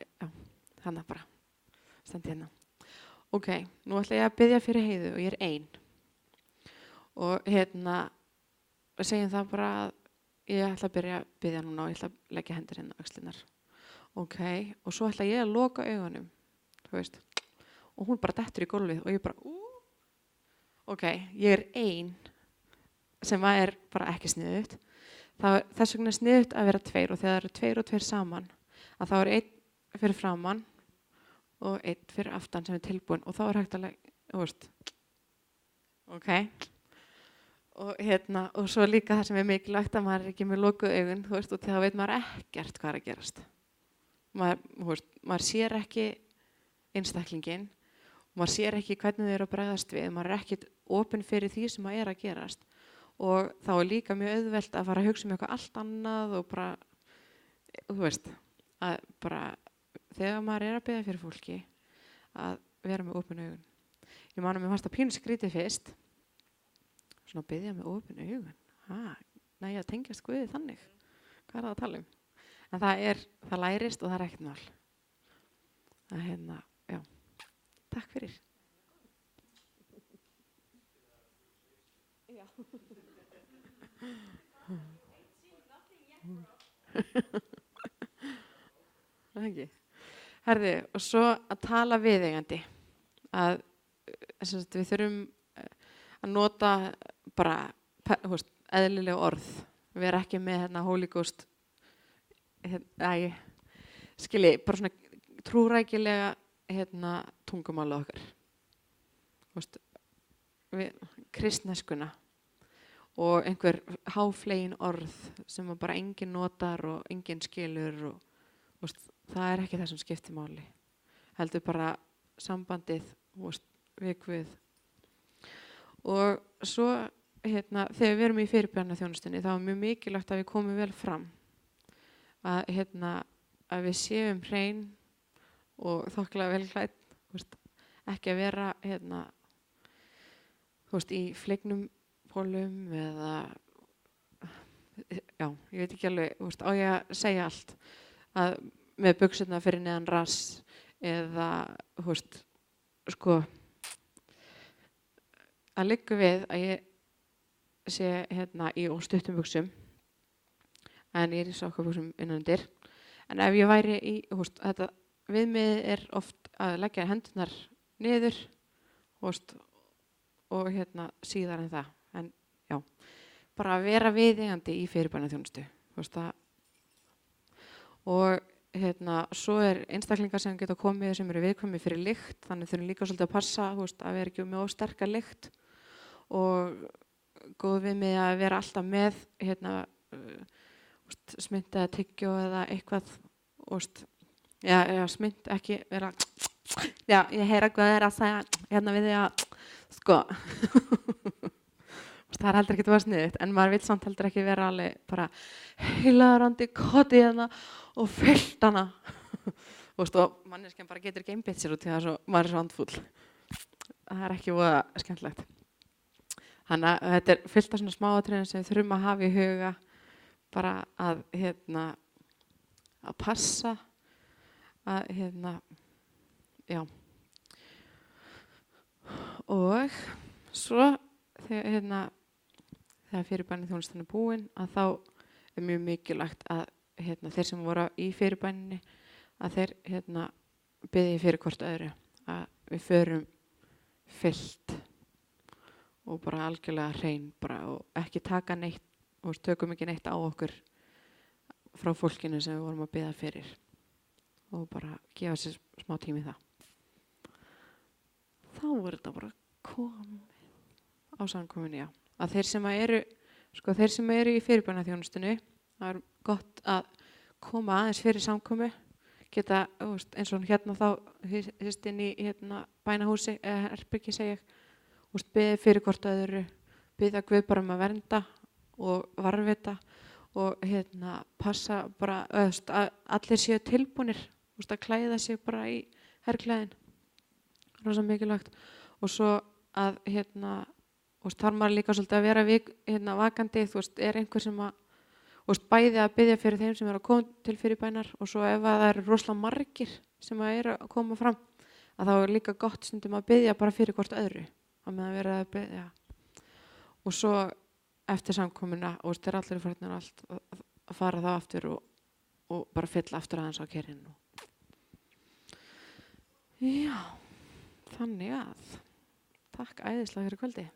hana bara. Stætti hérna. ok, nú ætla ég að biðja fyrir Heiðu og ég er ein. Og segjum það bara að ég ætla að biðja núna og ég ætla að leggja hendur hérna á öxlirnar. Ok, og svo ætla ég að loka augunum, þú veist. Og hún bara dettur í gólfið og ég bara, ok, ég er ein sem bara ekki sniðugt. Þess vegna er sniðugt að vera tveir og þegar það eru tveir og tveir saman, að þá er einn fyrir framan og einn fyrir aftan sem er tilbúin og þá er hægt að þú veist, ok. Og svo líka það sem er mikilvægt að maður er ekki með lokuð augun, þú veist, og þá veit maður ekkert hvað er að gerast. Maður sér ekki einstaklinginn, maður sér ekki hvernig þau eru að bregðast við, maður er ekkert opinn fyrir því sem er að gerast. Og þá er líka mjög auðvelt að fara að hugsa eitthvað allt annað og bara, þú veist, að bara þegar maður er að biðja fyrir fólki að vera með opin augun. Ég man að mér fannst það pínu skrítið fyrst, svona biðja með opin augun. Nei, að tengjast Guði þannig. Hvað er það að tala um? En það lærist og það er ekkert mál. Já, takk fyrir. Já. Það er ekki. Herði, og svo að tala viðeigandi. Við þurfum að nota bara eðlileg orð. Við erum ekki með Holy Ghost, bara svona trúrækilega tungumála okkar. Kristneskuna og einhver háflegin orð sem bara enginn notar og enginn skilur og það er ekki það sem skiptir máli. Heldur bara sambandið við Guð. Og svo þegar við erum í fyrirbænaþjónustunni þá er mjög mikilvægt að við komum vel fram. Að við séum hrein og þokkalega vel klædd, ekki að vera í flegnum pólum eða já, ég veit ekki alveg, á ég að segja allt að með buxurnar fyrir neðan rass eða að liggur við að ég sé í stuttum buxum en ég er í sokkabuxum innanundir en ef ég væri í þetta viðmið er oft að leggja hendurnar niður og síðar en það en já, bara að vera viðeigandi í fyrirbænaþjónustu og svo er einstaklingar sem geta komið sem eru viðkvæmir fyrir lykt þannig þurfum líka svolítið að passa að vera ekki með of sterka lykt og góð viðmið að vera alltaf með smynd eða tyggjó eða eitthvað já, smynd ekki vera já, ég heyra hvað það er að segja við því að það er heldur ekki að vera sniðugt en maður vil samt heldur ekki vera alveg bara heilaðarandi koti og fyllt hana og manneskjan bara getur ekki einbeitt sér út því að maður er svo andfúll það er ekki voða skemmtilegt þannig að þetta er fyllt af svona smáatriðum sem við þurfum að hafa í huga bara að passa að já og svo þegar fyrirbænaþjónustan er búin að þá er mjög mikilvægt að þeir sem voru í fyrirbæninni að þeir biðji fyrir hvort öðru að við förum fyllt og bara algjörlega hrein bara, og ekki taka neitt og tökum ekki neitt á okkur frá fólkinu sem við vorum að biðja fyrir og bara gefa sér smá tími í það. Þá er þetta bara komið á samkomunni, já. Að þeir sem eru í fyrirbænaþjónustunni, það er gott að koma aðeins fyrir samkomu, geta, eins og hérna þá, hýst inn í bænahúsi, herbyggi segja, biðja fyrir hvort öðru, biðja Guð bara að vernda og varðveita og passa bara, að allir séu tilbúnir, að klæða sig bara í herrklæðin. Rosa mikilvægt og svo að þarf maður líka svolítið að vera vakandi, er einhver sem að bæði að biðja fyrir þeim sem eru að koma til fyrirbænar og svo ef það eru rosalega margir sem eru að koma fram að þá líka gott stundum að biðja bara fyrir hvort öðru á meðan verið að biðja. Og svo eftir samkomuna og þeir allir farnir allt að fara þá aftur og bara fylla aftur aðeins á kerinu. Já, þannig að takk æðislega fyrir kvöldi.